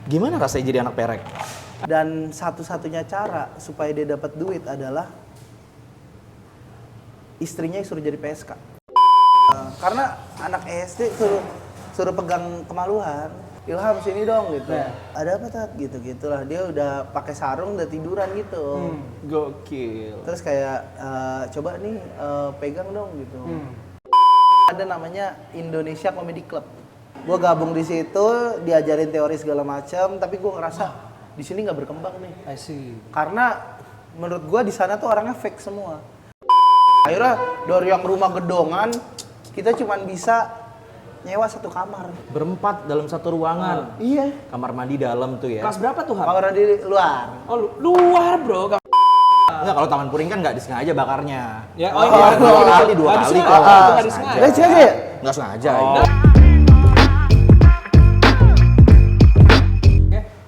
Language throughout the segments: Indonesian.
Gimana rasanya jadi anak perek? Dan satu-satunya cara supaya dia dapat duit adalah istrinya suruh jadi PSK. Karena anak SD suruh pegang kemaluan. Ilham sini dong gitu. Ada apa Tat? Gitu-gitulah. Dia udah pakai sarung udah tiduran gitu. Gokil. Terus kayak coba nih pegang dong gitu. Ada namanya Indonesia Comedy Club. Gue gabung di situ, diajarin teori segala macam, tapi gue ngerasa di sini nggak berkembang nih. I see. Karena menurut gue di sana tuh orangnya fake semua. Akhirnya dari yang rumah gedongan, kita cuman bisa nyewa satu kamar. Berempat dalam satu ruangan. Iya. Kamar mandi dalam tuh ya. Kelas berapa tuh, Ham? Kamar di luar. Oh, luar, Bro. Enggak, kalau taman puring kan nggak disengaja bakarnya. Ya, Dua kali Nggak kalau. nggak disengaja. Sengaja ya? Nggak sengaja.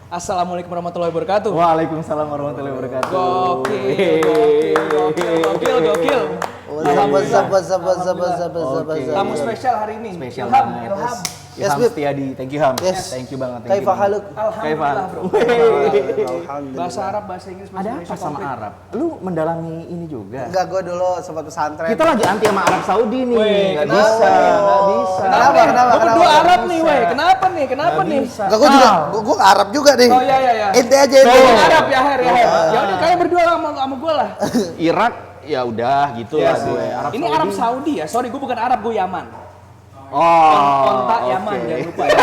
Assalamualaikum warahmatullahi wabarakatuh. Waalaikumsalam warahmatullahi wabarakatuh. Gokil. Tamu Oke. spesial hari ini. Spesial Ilham, banget. Ilham. Yes, Ilham Bib. Setiadi, thank you Ham. Yes. Thank you banget. Kaifa haluk? Alhamdulillah, Bro. Alhamdulillah. Bahasa Arab, bahasa Inggris, bahasa Ada Indonesia apa sama komplit. Arab? Lu mendalami ini juga? Enggak, gue dulu sempat pesantren. Kita lagi anti sama Arab Saudi nih. Weh, Nggak kenapa? bisa, nggak bisa. Kenapa? Lu berdua Kenapa? Arab nih, weh. Kenapa nih? Nggak nih? bisa. Enggak, gue juga, gue Arab juga nih. Oh iya. Ente aja ente. Oh, Arab ya, Her. Ya udah kalian berdua sama gue lah. Irak ya udah gitu Iya lah sih. gue. Ini Arab Saudi ya. Sorry, gue bukan Arab, gue Yaman. Oh. Ontak oke. Yaman, jangan lupa ya.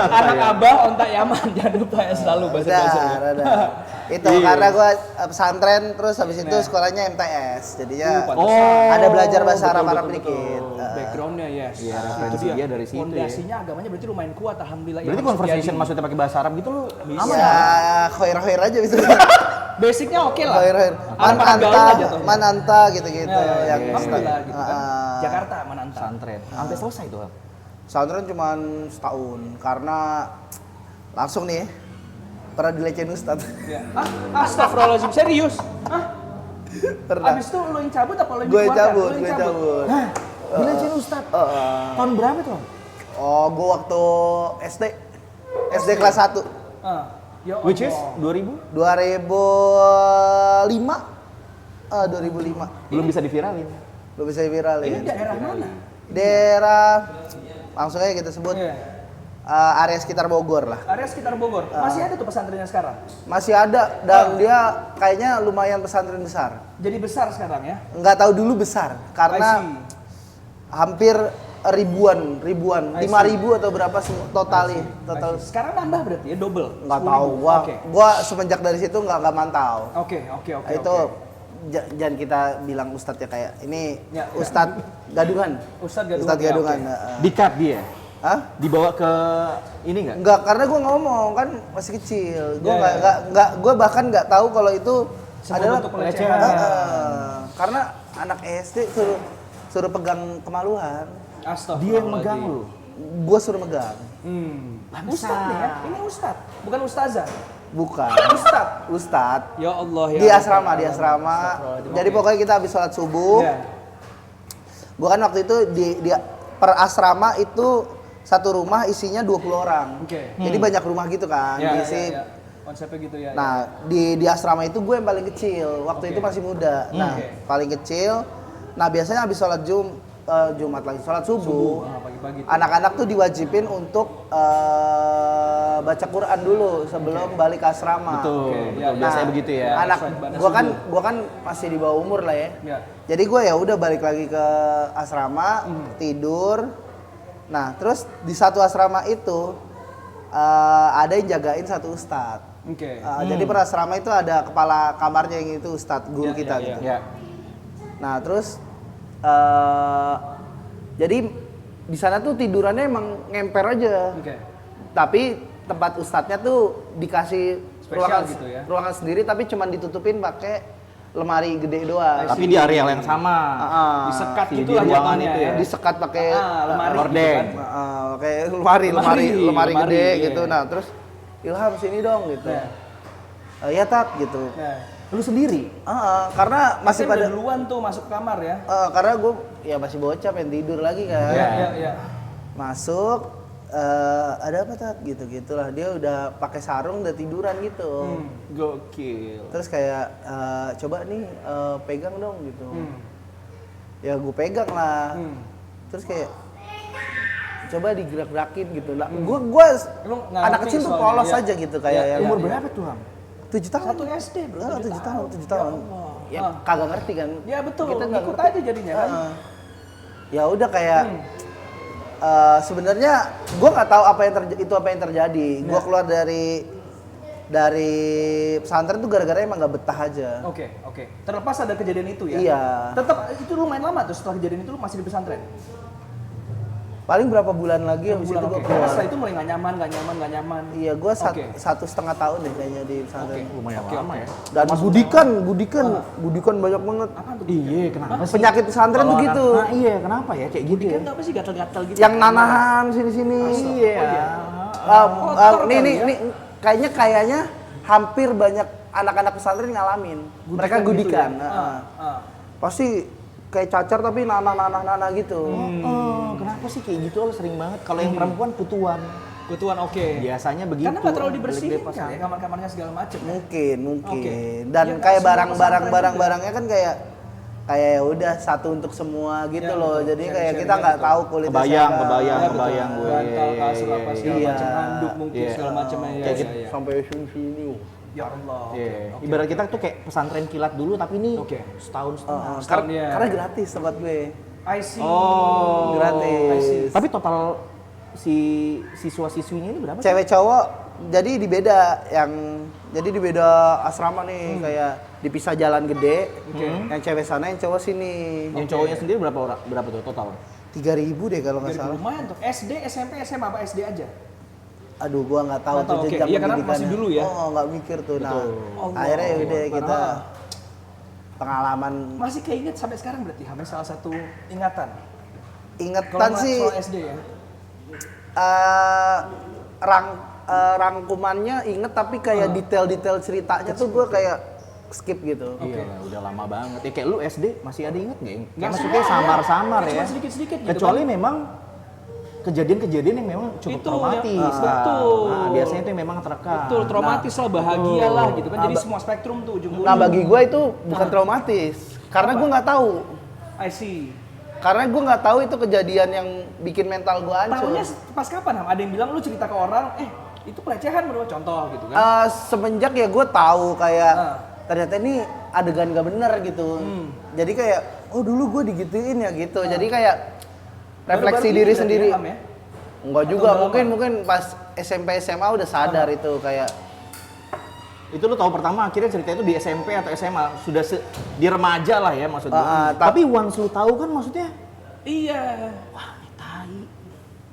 Anak Abah, ontak Yaman, jangan lupa ya selalu bahasa-bahasa. Udah. Itu karena gue pesantren, terus habis itu sekolahnya MTS. Jadinya ada belajar bahasa Arab dikit. Backgroundnya yes. Iya, Itu referensi dia dari situ ya. Fondasinya agamanya berarti lumayan kuat, alhamdulillah. Berarti Ilham conversation Setiadi. maksudnya pakai bahasa Arab gitu lu aman Ya, khair-khair aja bisa. Basicnya oke lah. Khair-khair. Man Anak gaul anta, aja tuh. man anta gitu-gitu. Ya, Yang alhamdulillah gitu kan. Ah. Jakarta Mananta. pesantren. Sampai selesai tuh. Ham. Pesantren cuma setahun karena langsung nih pernah dilecehin Ustadz. Ya. Astagfirullahaladzim, serius? Hah? Pernah. Abis itu lo yang cabut apa lo yang Gue dikeluarkan? cabut, Lo yang gue cabut. Dilecehin Ustaz. Tahun berapa tuh? Ham? Oh, gue waktu SD kelas 1. Ya Which is Allah. 2000? 2005. 2005. Belum bisa diviralin. Belum bisa viralin. Ini daerah mana? Daerah langsung aja kita sebut Iya. area sekitar Bogor lah. Area sekitar Bogor. Masih ada tuh pesantrennya sekarang? Masih ada dan dia kayaknya lumayan pesantren besar. Jadi besar sekarang ya? Nggak tahu dulu besar I karena see. hampir ribuan, I see. 5.000 atau berapa total. Sekarang nambah berarti ya double? Nggak 10.000. tahu Oke. gua semenjak dari situ nggak mantau. Oke. Itu jangan kita bilang ustadz ya kayak ini Ya. ustadz gadungan. Ustadz Gadungan. Ustadz ya, gadungan. oke. Di-cut dia. Hah? Dibawa ke ini enggak? Enggak, karena gue ngomong kan masih kecil. Gue Ya. nggak, gue bahkan nggak tahu kalau itu Sebuah adalah bentuk pelecehan. karena anak SD suruh pegang kemaluan. Astagfirullahaladzim. Dia yang megang lu. Gue suruh megang. Ustadz nih ya? Ini Ustadz, bukan Ustazah. Bukan. Ustadz. Ustadz. Ya Allah ya. Di asrama. Jadi pokoknya kita habis sholat subuh. Ya. Gue kan waktu itu di per asrama itu satu rumah isinya 20 orang. Oke. Jadi banyak rumah gitu kan. Ya, diisi. ya. Konsepnya gitu ya. Nah, di asrama itu gue yang paling kecil. Waktu itu masih muda. Nah, paling kecil. Nah, biasanya habis sholat Jumat lagi, sholat subuh. Pagi-pagi. Anak-anak tuh diwajibin untuk baca Quran dulu sebelum balik ke asrama. Betul. ya, Biasanya begitu ya. Anak, Ibadah gua kan masih di bawah umur lah ya. Ya. Jadi gue ya udah balik lagi ke asrama, tidur. Nah, terus di satu asrama itu ada yang jagain satu ustadz. Oke. Jadi per asrama itu ada kepala kamarnya yang itu ustadz guru kita gitu. Ya. Nah, terus jadi di sana tuh tidurannya emang ngemper aja. Oke. Tapi tempat ustadznya tuh dikasih Spesial gitu ya? ruangan sendiri tapi cuman ditutupin pakai lemari gede doang. Tapi di areal yang sama. Disekat Di gitu lah ruangan jamannya itu ya. ya. Disekat pakai lemari hordeng. gitu kan. kayak lemari gede iya. gitu. Nah, terus Ilham sini dong gitu. Ya. Ya Tat gitu. Nah, Lu sendiri? Karena masih saya pada udah duluan tuh masuk kamar ya. karena gue ya masih bocah pengen tidur lagi kan. Iya. Masuk ada apa Tat? Gitu-gitulah. Dia udah pakai sarung, udah tiduran gitu. Gokil. Terus kayak coba nih pegang dong gitu. Ya gue pegang lah. Terus kayak coba digerak-gerakin gitu lah. Gua anak kecil tuh polos aja gitu kayak yang Umur berapa tuh, Ham? 7 tahun. 1 SD bro. 7 tahun. Ya kagak ngerti kan. Ya betul. Kita nggak Ikut ngerti. aja jadinya kan. Ya udah kayak sebenarnya gue nggak tahu apa yang terjadi. Gue keluar dari pesantren tuh gara-gara emang nggak betah aja. Oke. Terlepas ada kejadian itu ya. Iya. Tetap itu lumayan lama tuh setelah kejadian itu lu masih di pesantren. Paling berapa bulan lagi habis itu gue Karena keluar. setelah itu mulai nggak nyaman. Iya, gue Oke. 1,5 tahun deh kayaknya di pesantren. Lumayan Oke, lama oke. ya. Dan budikan banyak banget. Apa tuh? Iya, kenapa sih? Penyakit pesantren tuh gitu. Nah, iya, kenapa ya kayak gitu ya? Kan apa sih gatal-gatal gitu? Yang nanahan sini-sini. Iya. Nih, kayaknya hampir banyak anak-anak pesantren ngalamin. Mereka gudikan. Gitu ya? Pasti kayak cacar tapi nanah gitu. Kenapa sih kayak gitu? Sering banget. Kalau yang perempuan kutuan. Kutuan oke. Biasanya begitu. Karena nggak terlalu dibersihin Belik-belik kan ya kamar-kamarnya segala macam. Mungkin. Oke. Dan Ya, kayak nggak semua pesantren barangnya kan kayak ya udah satu untuk semua gitu Ya, loh. betul. Jadi kayak Sharing-sharing kita nggak gitu. tahu kulitnya Kebayang, siapa. kebayang gue. Bantal, kasur apa segala Iya. macam, handuk mungkin Iya. segala macam ya. Kayak Ya. Sampai sini. Ya Allah. Iya. Oke. Ibarat kita tuh kayak pesantren kilat dulu, tapi ini Oke. setahun setengah. Setahun, ya. Karena gratis tempat gue. I see. Oh, Gratis. Tapi total si siswa-siswinya ini berapa? sih? Cewek cowok jadi di beda asrama nih kayak dipisah jalan gede. Yang cewek sana, yang cowok sini. Yang cowoknya sendiri berapa orang? Berapa tuh total? 3.000 deh kalau nggak Jadi salah. lumayan tuh. SD, SMP, SMA apa SD aja? Aduh, gua nggak tahu Nggak tahu, tuh oke. jenjang Iya, karena pendidikannya. masih dulu ya. Oh, nggak mikir tuh. Nah, Allah. akhirnya ya udah kita Ah. pengalaman Masih keinget sampai sekarang berarti Hamil salah satu ingatan. ingetan sih soal SD ya. eh, rangkumannya inget tapi kayak detail-detail ceritanya tuh gua kayak skip gitu. Iya, udah lama banget. Ya kayak lu SD masih ada inget nggak? Nggak Kayak maksudnya semua, samar-samar ya. ya. Cuma sedikit-sedikit gitu Kecuali kan. memang kejadian-kejadian yang memang cukup Itu traumatis. yang- betul. Nah, biasanya itu yang memang terekam. Betul, traumatis lah, bahagia lah gitu kan. Jadi Nah, semua spektrum tuh ujung Nah, bagi gua itu bukan traumatis karena gua nggak tahu. I see. Karena gua nggak tahu itu kejadian yang bikin mental gua hancur. Tahunya pas kapan Ham? Ada yang bilang lu cerita ke orang, itu pelecehan bro, contoh gitu kan. Semenjak ya gue tahu kayak Ah. ternyata ini adegan gak bener gitu. Jadi kayak oh dulu gue digituin ya gitu. Jadi kayak refleksi Baru-baru diri ini sendiri. berarti ya, Ham, ya? Enggak Atau juga, udah mungkin pas SMP SMA udah sadar itu kayak Itu lu tahu pertama akhirnya cerita itu di SMP atau SMA, sudah di remaja lah ya maksud gua. ta- Tapi once lu tahu kan maksudnya Iya.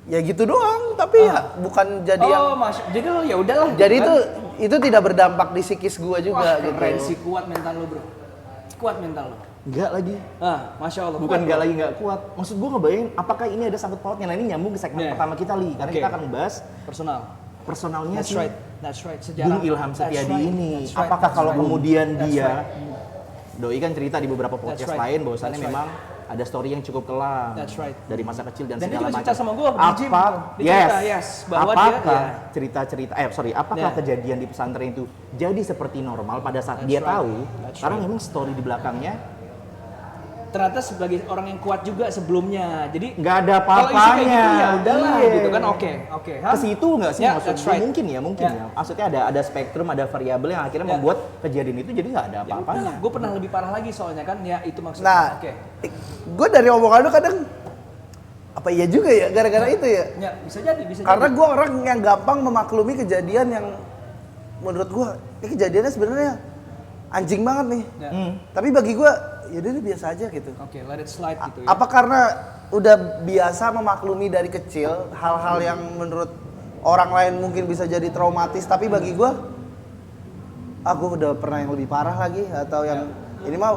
ya gitu doang, tapi ya bukan jadi yang Jadi lo ya udahlah. jadi gitu kan. itu tidak berdampak di psikis gue juga Wah, gitu. keren sih, kuat mental lo bro. Kuat mental lo. enggak lagi. Masya Allah. Bukan enggak lagi enggak kuat. Maksud gua ngebayangin apakah ini ada sangkut pautnya. Nah, ini nyambung ke segmen Yeah. pertama kita, Li. Karena Oke. kita akan membahas Personal. personalnya That's si right. That's right. Sejarah. Bung Ilham Setiadi That's right. ini. That's right. Apakah That's kalau right. kemudian That's dia right. Doi kan cerita di beberapa podcast right. lain bahwasannya That's right. memang ada story yang cukup kelam That's right. dari masa kecil dan, Dan dia segala juga macam. cerita sama gua di gym. Dia cerita, yes, bahwa dia, apakah ya. cerita-cerita apakah Yeah. kejadian di pesantren itu jadi seperti normal pada saat That's dia right. tahu? That's Karena right. memang story di belakangnya Ternyata sebagai orang yang kuat juga sebelumnya. Jadi nggak ada kalau isi kayak apa-apanya. gitu ya udahlah Iya. gitu kan. Oke. Ke situ nggak sih Yeah, maksud that's gue? right. Mungkin ya. Yeah. Maksudnya ada spektrum, ada variabel yang akhirnya Yeah. membuat kejadian itu jadi nggak ada apa-apanya. Gue pernah lebih parah lagi soalnya kan. Ya itu maksudnya. Nah, Oke. gue dari omongan lu kadang apa iya juga ya gara-gara itu ya. Ya bisa jadi. Karena gue orang yang gampang memaklumi kejadian yang menurut gue ini kejadiannya sebenarnya anjing banget nih. Ya. Tapi bagi gue yaudah ini biasa aja gitu. Oke, let it slide gitu ya. Apa karena udah biasa memaklumi dari kecil hal-hal yang menurut orang lain mungkin bisa jadi traumatis, tapi bagi gue aku udah pernah yang lebih parah lagi atau yang ini mah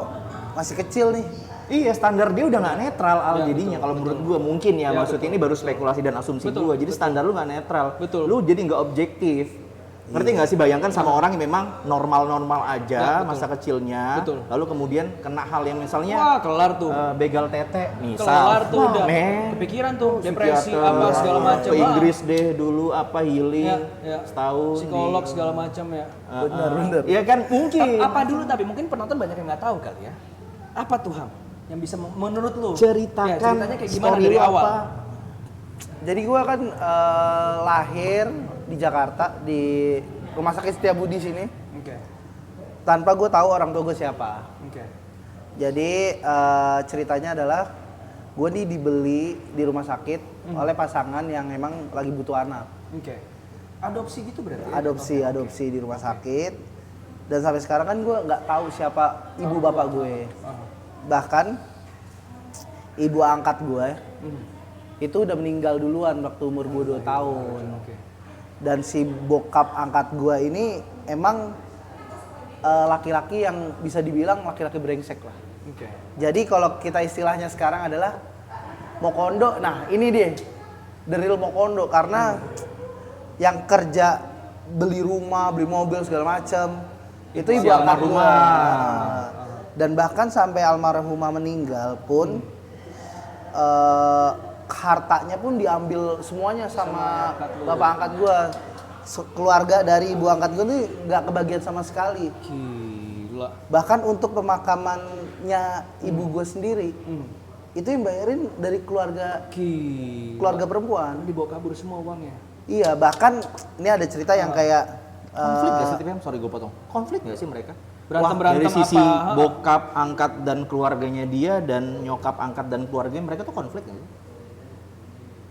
masih kecil nih. Iya, standar dia udah nggak netral Al Ya, jadinya. betul, Kalau menurut betul. gua mungkin ya, Ya, maksud betul. ini baru spekulasi dan asumsi Betul, gua. Jadi standar lu nggak netral. Betul. Lu jadi nggak objektif. Ngerti nggak sih, bayangkan sama orang yang memang normal-normal aja Ya, betul. masa kecilnya, Betul. lalu kemudian kena hal yang misalnya Wah, kelar tuh. begal tete, misal. Kelar tuh Wah, udah. men. Kepikiran tuh, depresi Psikiater, apa segala macam. ke Inggris deh dulu apa healing Ya. setahun. Psikolog di- segala macam ya. Bener. Iya kan mungkin. Apa dulu tapi mungkin penonton banyak yang nggak tahu kali ya. Apa tuh Ham? Yang bisa menurut lu? Ceritakan Ya, ceritanya kayak gimana story dari lu awal? apa? Jadi gua kan lahir di Jakarta di Rumah Sakit Setiabudi sini Oke. tanpa gue tahu orang tua gue siapa. Oke. Jadi ceritanya adalah gue nih dibeli di rumah sakit oleh pasangan yang emang lagi butuh anak. Oke. Adopsi gitu berarti? ya? Adopsi di rumah sakit. Dan sampai sekarang kan gue nggak tahu siapa ibu bapak gue. Bahkan ibu angkat gue itu udah meninggal duluan waktu umur gue 2 tahun. Oke. Dan si bokap angkat gue ini emang laki-laki yang bisa dibilang laki-laki brengsek lah. Oke. Jadi kalau kita istilahnya sekarang adalah mokondo. Nah ini dia, the real mokondo. Karena yang kerja beli rumah, beli mobil segala macam itu ibu angkat gua. Nah, dan bahkan sampai almarhumah meninggal pun hartanya pun diambil semuanya sama bapak angkat gua. Keluarga dari ibu angkat gua tuh nggak kebagian sama sekali. Gila. Bahkan untuk pemakamannya ibu gue sendiri itu yang bayarin dari keluarga perempuan. Dibawa kabur semua uangnya. Iya, bahkan ini ada cerita yang kayak Konflik gak sih, Tim? Sorry gue potong. Konflik gak sih mereka? Berantem Dari sisi apa? bokap angkat dan keluarganya dia dan nyokap angkat dan keluarganya mereka tuh konflik gak sih?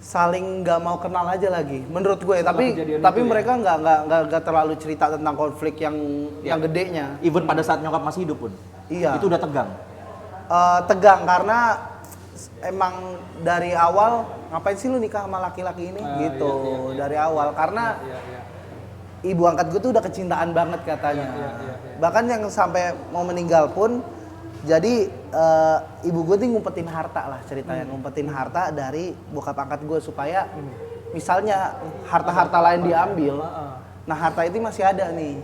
saling nggak mau kenal aja lagi menurut gue. Setelah Tapi kejadian itu mereka nggak terlalu cerita tentang konflik yang gedenya. Even pada saat nyokap masih hidup pun? Iya. Itu udah tegang? Tegang karena emang dari awal ngapain sih lu nikah sama laki-laki ini gitu. Iya. Dari awal karena ibu angkat gue tuh udah kecintaan banget katanya. Bahkan yang sampai mau meninggal pun jadi ibu gue tuh ngumpetin harta lah ceritanya. Ngumpetin harta dari bokap angkat gue supaya misalnya harta-harta lain diambil. Nah harta itu masih ada nih.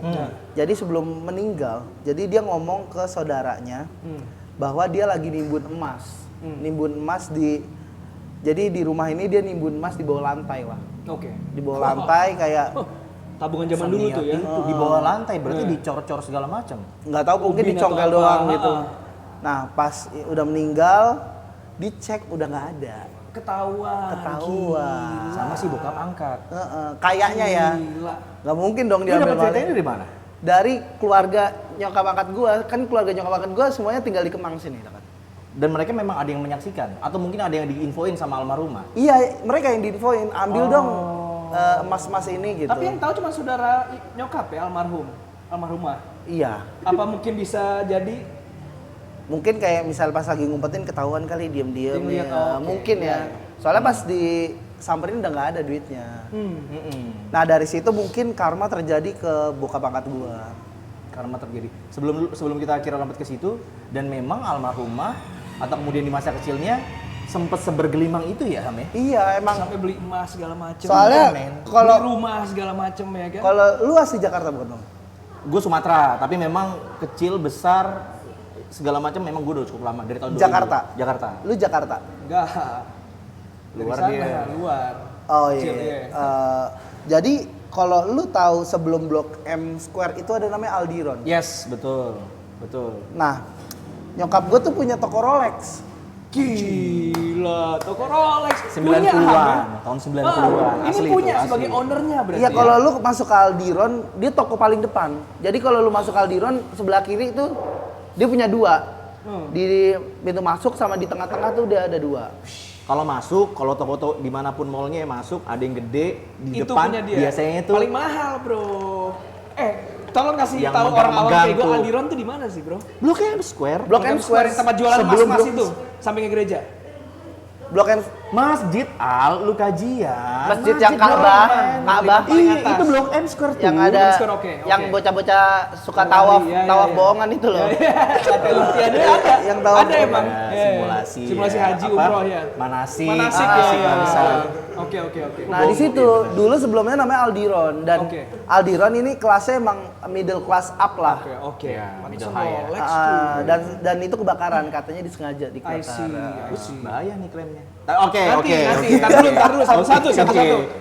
Jadi sebelum meninggal, jadi dia ngomong ke saudaranya bahwa dia lagi nimbun emas. Nimbun emas jadi di rumah ini dia nimbun emas di bawah lantai lah. Oke. Di bawah lantai kayak Tabungan zaman dulu tuh ya. Itu di bawah lantai berarti dicor-cor segala macam. nggak tahu mungkin Ubin dicongkel atau apa. doang gitu. Nah pas udah meninggal dicek udah nggak ada. Ketahuan. Sama si bokap angkat. Kayaknya ya. Gila. Nggak mungkin dong Lu diambil dapet balik. ceritanya dari mana? Dari keluarga nyokap angkat gua, kan keluarga nyokap angkat gua semuanya tinggal di Kemang sini, kan. Dan mereka memang ada yang menyaksikan atau mungkin ada yang diinfoin sama almarhumah. Iya, mereka yang diinfoin, ambil dong emas-emas ini gitu. Tapi yang tahu cuma saudara nyokap ya almarhumah. Iya. Apa mungkin bisa jadi Mungkin kayak misal pas lagi ngumpetin ketahuan kali diem-diem Dia ngeliat, ya. oh, oke. Mungkin ya. Soalnya pas disamperin udah nggak ada duitnya. Nah, dari situ mungkin karma terjadi ke bokap angkat gua. Karma terjadi. Sebelum kita kira lompat ke situ dan memang almarhumah atau kemudian di masa kecilnya sempat sebergelimang itu ya Ham ya? Iya, emang sampai beli emas segala macam. soalnya beli kalau rumah segala macam ya kan. kalau lu asli Jakarta bukan dong? Gue Sumatera, tapi memang kecil besar segala macam memang gue udah cukup lama dari tahun 2000. Jakarta? Jakarta. Lu Jakarta? Enggak. Dari Luar sana, dia. luar. Oh Kecil, iya. iya. Jadi kalau lu tahu sebelum Blok M Square itu ada namanya Aldiron. Yes, betul. Betul. Nah, nyokap gue tuh punya toko Rolex. Gila, toko Rolex. 90-an, Ham, ya? tahun 90-an. Ini Asli punya itu, sebagai asli. ownernya berarti. Iya, kalau lu masuk ke Aldiron, dia toko paling depan. Jadi kalau lu masuk ke Aldiron, sebelah kiri itu dia punya 2. Di pintu masuk sama di tengah-tengah tuh dia ada 2. Kalau masuk, kalau toko-toko dimanapun mallnya masuk, ada yang gede di Itu depan. punya dia. Biasanya itu paling mahal, Bro. Tolong kasih Yang tahu orang awam megang kayak gue tuh. Aldiron tuh di mana sih, Bro? Blok M Square. Blok M Square tempat jualan sebelum emas Blok- itu, sampingnya gereja. Blok M Masjid Al, lu kajian. Masjid yang Ka'bah, Ka'bah. Iya, itu Blok M Square tuh. Yang ada, Oke. yang bocah-bocah suka tawaf, Iya, tawaf iya. bohongan itu loh. Ada Olimpiade ada. Yang tawaf Ada emang. Ya, Iya, simulasi. Simulasi ya. haji Apa? umroh ya. Manasik. Manasik ya. bangsa. Oke. Nah di situ dulu sebelumnya namanya Aldiron dan Oke. Aldiron ini kelasnya emang middle class up lah. Oke. Ya, Pantesan middle high ya. Rolex tuh. Dan itu kebakaran katanya disengaja I dibakar. see. Bahaya nih klaimnya. Oke, Nanti, oke. ntar dulu, satu-satu.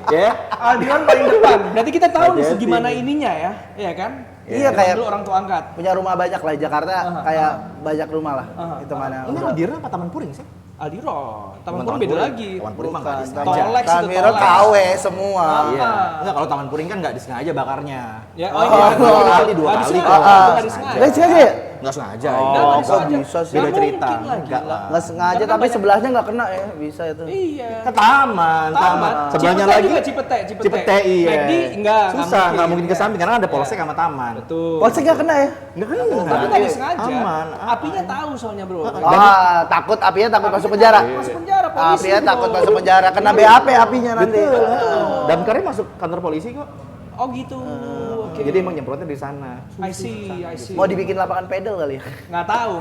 Ya. Aldiron paling depan. Berarti kita tahu nih Hati-hati segimana nih. ininya ya, iya kan? Iya, Zaman kayak- dulu orang tua angkat. Punya rumah banyak lah di Jakarta, kayak banyak rumah lah. Itu mana? Ini Aldiran apa Taman Puring sih? Aldiron, Taman Bukan Puring beda lagi. Taman Puring mah Bukan, nggak disengaja. Tolex itu, Aldiron Tolex. KW semua. Iya. Enggak, kalau Taman Puring kan nggak disengaja bakarnya. Ya, Oh, iya. dua kali, dua Nggak kali. disengaja, kok. nggak disengaja. Nggak sengaja ya? Nggak sengaja. Oh, Nggak kok disengaja. bisa sih? Beda Nggak cerita. mungkin lagi Enggak lah. lah. Nggak sengaja, Karena tapi banyak- sebelahnya nggak kena ya, bisa itu. Iya. Ke taman. Sebenarnya Cipete lagi juga Cipete. Cipete iya. McD enggak Susah, nggak mungkin ke Iya. samping karena ada polsek sama taman. Betul. Polsek nggak kena ya? Nggak kena. Tapi nggak disengaja. Aman. Apinya tahu soalnya bro. Takut apinya takut masuk penjara. Masuk penjara polisi. Apinya takut bro. masuk penjara, kena BAP apinya nanti. Damkarnya masuk kantor polisi kok. Oh gitu. Oke. Jadi emang nyemprotnya di sana. I see. Mau dibikin lapangan pedal kali ya? Nggak tahu.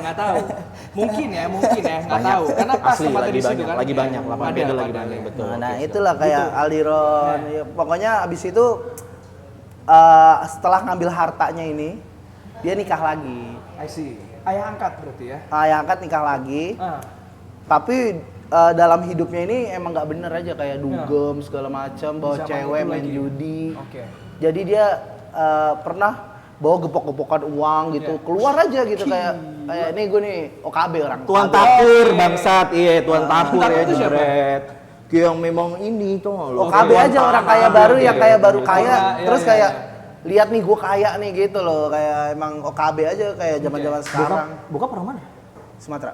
Mungkin ya, nggak Banyak. tahu. Karena pas Asli, tempatnya lagi di situ banyak, kan. lagi banyak, lapangan Ada, pedal lagi ada. banyak, betul. Nah Oke, itulah kayak Aldiron. Ya, pokoknya abis itu setelah ngambil hartanya ini, dia nikah lagi. I see. Ayah angkat berarti ya. Ayah angkat nikah lagi. Tapi dalam hidupnya ini emang nggak bener aja kayak dugem segala macam, bawa Di zaman cewek itu main lagi. judi. Oke. Jadi dia pernah bawa gepok-gepokan uang gitu, keluar aja gitu kayak ini gue nih OKB orang. Tuan OKB. Tapur bangsat, iya Tuan Tapur Tapur ya itu siapa? jebret. Yang memang ini tuh lo. OKB Tuan aja orang Tanah, kaya baru iya, yang kaya iya, baru iya. kaya, Iya, terus iya, kayak iya. lihat nih gue kaya nih gitu loh, kayak emang OKB aja kayak zaman-zaman sekarang. Bokap orang mana? Sumatera.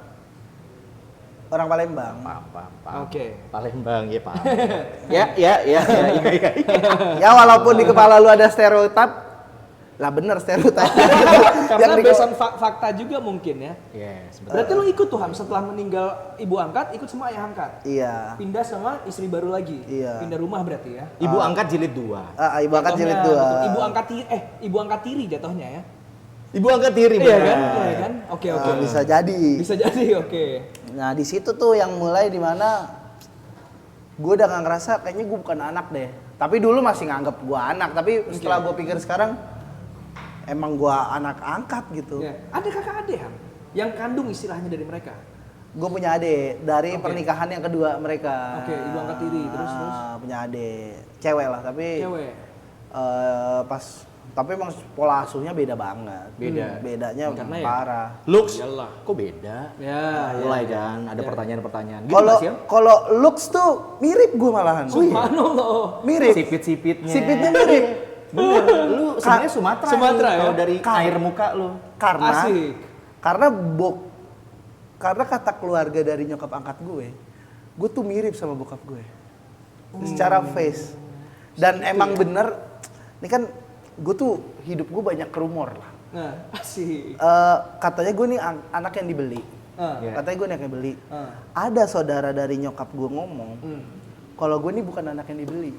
Orang Palembang. Oke. Palembang ya Pak. ya. Ya walaupun di kepala lu ada stereotip, lah bener stereotip. Karena di- based on fakta juga mungkin ya. Yes, betul. Berarti lu ikut tuh Ham setelah meninggal ibu angkat, ikut sama ayah angkat. Iya. Pindah sama istri baru lagi. Iya. Pindah rumah berarti ya. Ibu angkat jilid 2. Ibu angkat jilid Jatuhnya, 2. betul. Ibu angkat tiri jatuhnya ya. Ibu angkat tiri Iya benar. kan? Iya kan? Oke. Bisa jadi. Bisa jadi oke. Nah di situ tuh yang mulai dimana gue udah gak ngerasa kayaknya gue bukan anak deh. Tapi dulu masih nganggap gue anak. Tapi setelah gue pikir sekarang emang gue anak angkat gitu. Ya. Ada kakak adik Ham yang kandung istilahnya dari mereka. Gue punya adik dari pernikahan yang kedua mereka. Oke, ibu angkat tiri terus. Punya adik cewek lah tapi Cewek. tapi emang pola asuhnya beda banget. Beda. Bedanya Karena ya- parah. Looks. Iyalah. Kok beda? Ya. Mulai kan ada pertanyaan-pertanyaan. Gitu Kalau nggak sih, Am? kalau looks tuh mirip gue malahan. Subhanallah. Mirip. Sipit-sipitnya. Sipitnya mirip. Bener. Lu sebenarnya Sumatera. Sumatera nih, ya? Kalau dari air muka lu. Karena Asik. karena kata keluarga dari nyokap angkat gue tuh mirip sama bokap gue. Secara face. Dan emang bener, ini kan gue tuh hidup gue banyak rumor lah. Nah, asik. Katanya gue nih anak yang dibeli. Iya. Katanya gue nih anak yang dibeli. Ada saudara dari nyokap gue ngomong, kalau gue nih bukan anak yang dibeli.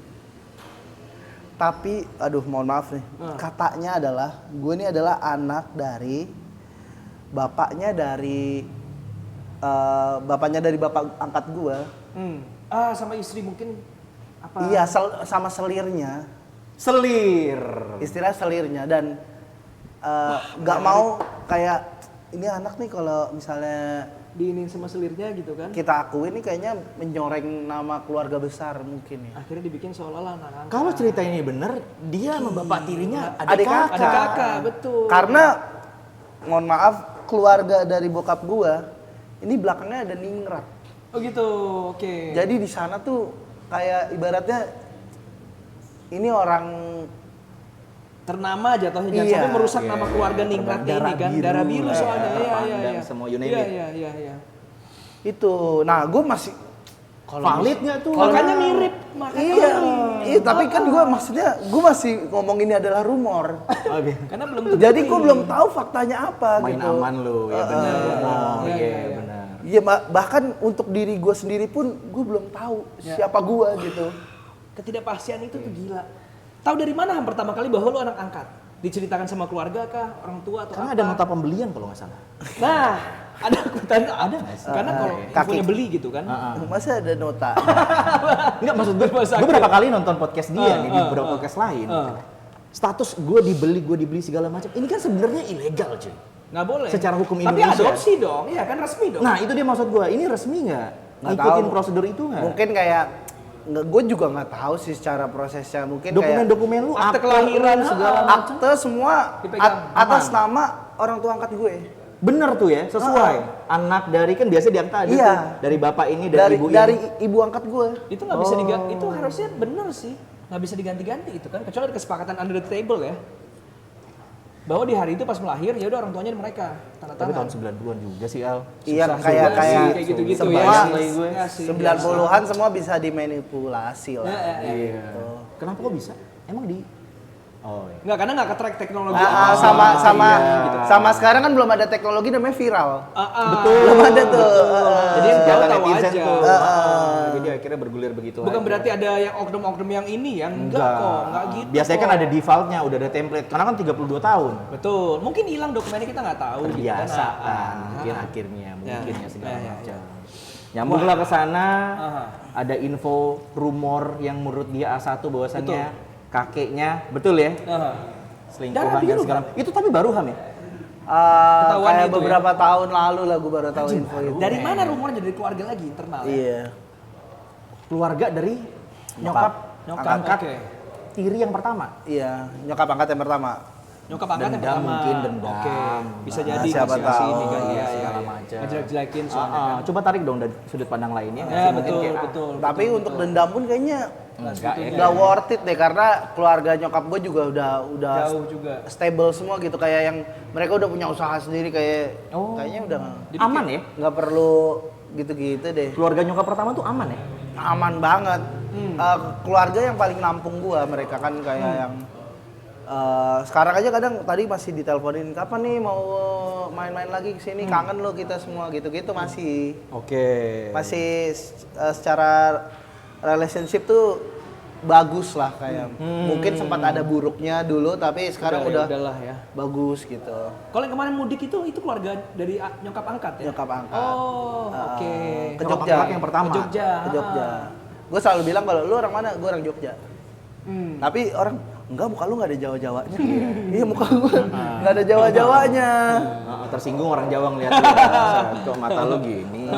Tapi, aduh mohon maaf nih, katanya adalah gue nih adalah anak dari bapaknya dari bapak angkat gue. Sama istri mungkin apa? Iya, sama selirnya. Selir. Istilah selirnya dan nggak mau kayak ini anak nih kalau misalnya Diinin sama selirnya gitu kan. kita akuin nih kayaknya menyoreng nama keluarga besar mungkin ya. Akhirnya dibikin seolah-olah anak-anak. Kalau cerita ini bener, dia sama bapak tirinya Adik kakak. Ada kakak, betul. Karena mohon maaf keluarga dari bokap gua ini belakangnya ada ningrat. Oh gitu, oke. Jadi di sana tuh kayak ibaratnya ini orang Ternama jatuhnya jangan Iya. sampai merusak Iya, nama keluarga iya, ningrat ini darah kan. biru, Darah biru soalnya. Iya, terpandang, semua you name it. Iya. itu. Nah, gua masih Valid nggak tuh? Makanya mirip, Iya, tapi kan gua maksudnya gua masih ngomong ini adalah rumor. Oke. Karena belum tentu. Jadi gua belum tahu faktanya apa Main gitu. aman lu, ya benar. Iya, Iya, iya. benar. Iya, bahkan untuk diri gue sendiri pun gue belum tahu siapa gue gitu. Ketidakpastian itu tuh gila. Tahu dari mana pertama kali bahwa lu anak angkat? Diceritakan sama keluarga kah, orang tua atau Karena apa? ada nota pembelian kalau nggak salah. Nah, ada akutan Ada nggak sih? karena kalau kaki. infonya beli gitu kan. Masa ada nota? Enggak, maksud gue berapa kali nonton podcast dia nih di beberapa podcast lain. Status gue dibeli segala macam. Ini kan sebenarnya ilegal, cuy. Nggak boleh. Secara hukum Tapi Indonesia. adopsi dong, iya kan resmi dong. Nah, itu dia maksud gue. Ini resmi nggak? Nggak Ngikutin tahu. prosedur itu nggak? Mungkin kayak gue juga nggak tahu sih secara prosesnya. Mungkin Dokumen-dokumen lu, akte kelahiran, segala kayak macam. akte semua Dipegang atas nama orang tua angkat gue. Bener tuh ya, sesuai. Anak dari kan biasa di akta ada Iya. tuh. Dari bapak ini, dari ibu dari ini. ibu angkat gue. itu nggak bisa diganti, itu harusnya bener sih. Nggak bisa diganti-ganti itu kan, kecuali ada kesepakatan under the table ya. Bahwa di hari itu pas melahir ya udah orang tuanya mereka tanda Tapi tangan. tahun 90-an juga sih, Al. Iya, Susah kayak juga kayak sih. kayak gitu-gitu semua ya. nilai gue. Ya sih, 90-an semua bisa dimanipulasi lah. Iya. Kenapa kok bisa? Emang di Oh iya. Nggak, karena nggak ke-track teknologi. Sama sekarang kan belum ada teknologi namanya viral. Betul. Belum ada tuh. Jadi yang tahu Senjata tahu netizen aja. tuh. Jadi akhirnya bergulir begitu Bukan aja. berarti ada yang oknum-oknum yang ini yang enggak kok, enggak gitu. Biasanya kan kok. ada defaultnya, udah ada template. Karena kan 32 tahun. Betul. Mungkin hilang dokumennya kita nggak tahu gitu kan. Biasa kan, Ah. mungkin akhirnya, mungkin ya segala ya, macam. Nyambunglah ke sana, Aha. ada info rumor yang menurut dia A1 bahwasannya kakeknya, betul ya? Aha. Selingkuhan Darah dan biru, segala Itu tapi baru Ham ya? Ketahuan Kayak itu beberapa tahun lalu lah gue baru tahu info itu. Dari mana rumornya, dari keluarga lagi internal? Ya? Iya. Keluarga dari nyokap angkat Oke. tiri yang pertama. Iya, nyokap angkat yang pertama. Nyokap angkat yang Dendam pertama. mungkin, dendam. Oke. Bisa Nah, jadi siapa konspirasi tahu. ini kan ya, Segala macam. Ngejelek-jelekin soalnya kan. Coba tarik dong dari sudut pandang lainnya. nggak Ya sih? Mungkin betul, kayak, betul. Tapi untuk dendam pun kayaknya enggak ya. nggak worth it deh, karena keluarga nyokap gue juga udah Jauh juga. stable semua gitu, kayak yang mereka udah punya usaha sendiri, kayaknya udah Aman ya? nggak perlu gitu-gitu deh. Keluarga nyokap pertama tuh aman ya? Aman banget. Keluarga yang paling nampung gua, mereka kan kayak yang sekarang aja kadang tadi masih diteleponin, kapan nih mau main-main lagi ke sini, kangen lo kita semua gitu-gitu masih. Oke. Masih secara relationship tuh bagus lah kayak. Mungkin sempat ada buruknya dulu tapi sekarang udah udahlah ya. bagus gitu. Kalau yang kemarin mudik itu keluarga dari nyokap angkat ya? Nyokap angkat. Oh, oke. Ke Nyokap Jogja. angkat yang pertama. Ke Jogja. Ke Jogja. Gue selalu bilang kalau lu orang mana, gue orang Jogja. Tapi orang enggak, muka lu nggak ada Jawa-Jawanya. Iya, muka gue nggak ada Jawa-Jawanya. Tersinggung orang Jawa ngeliat lu. Kok mata lu gini.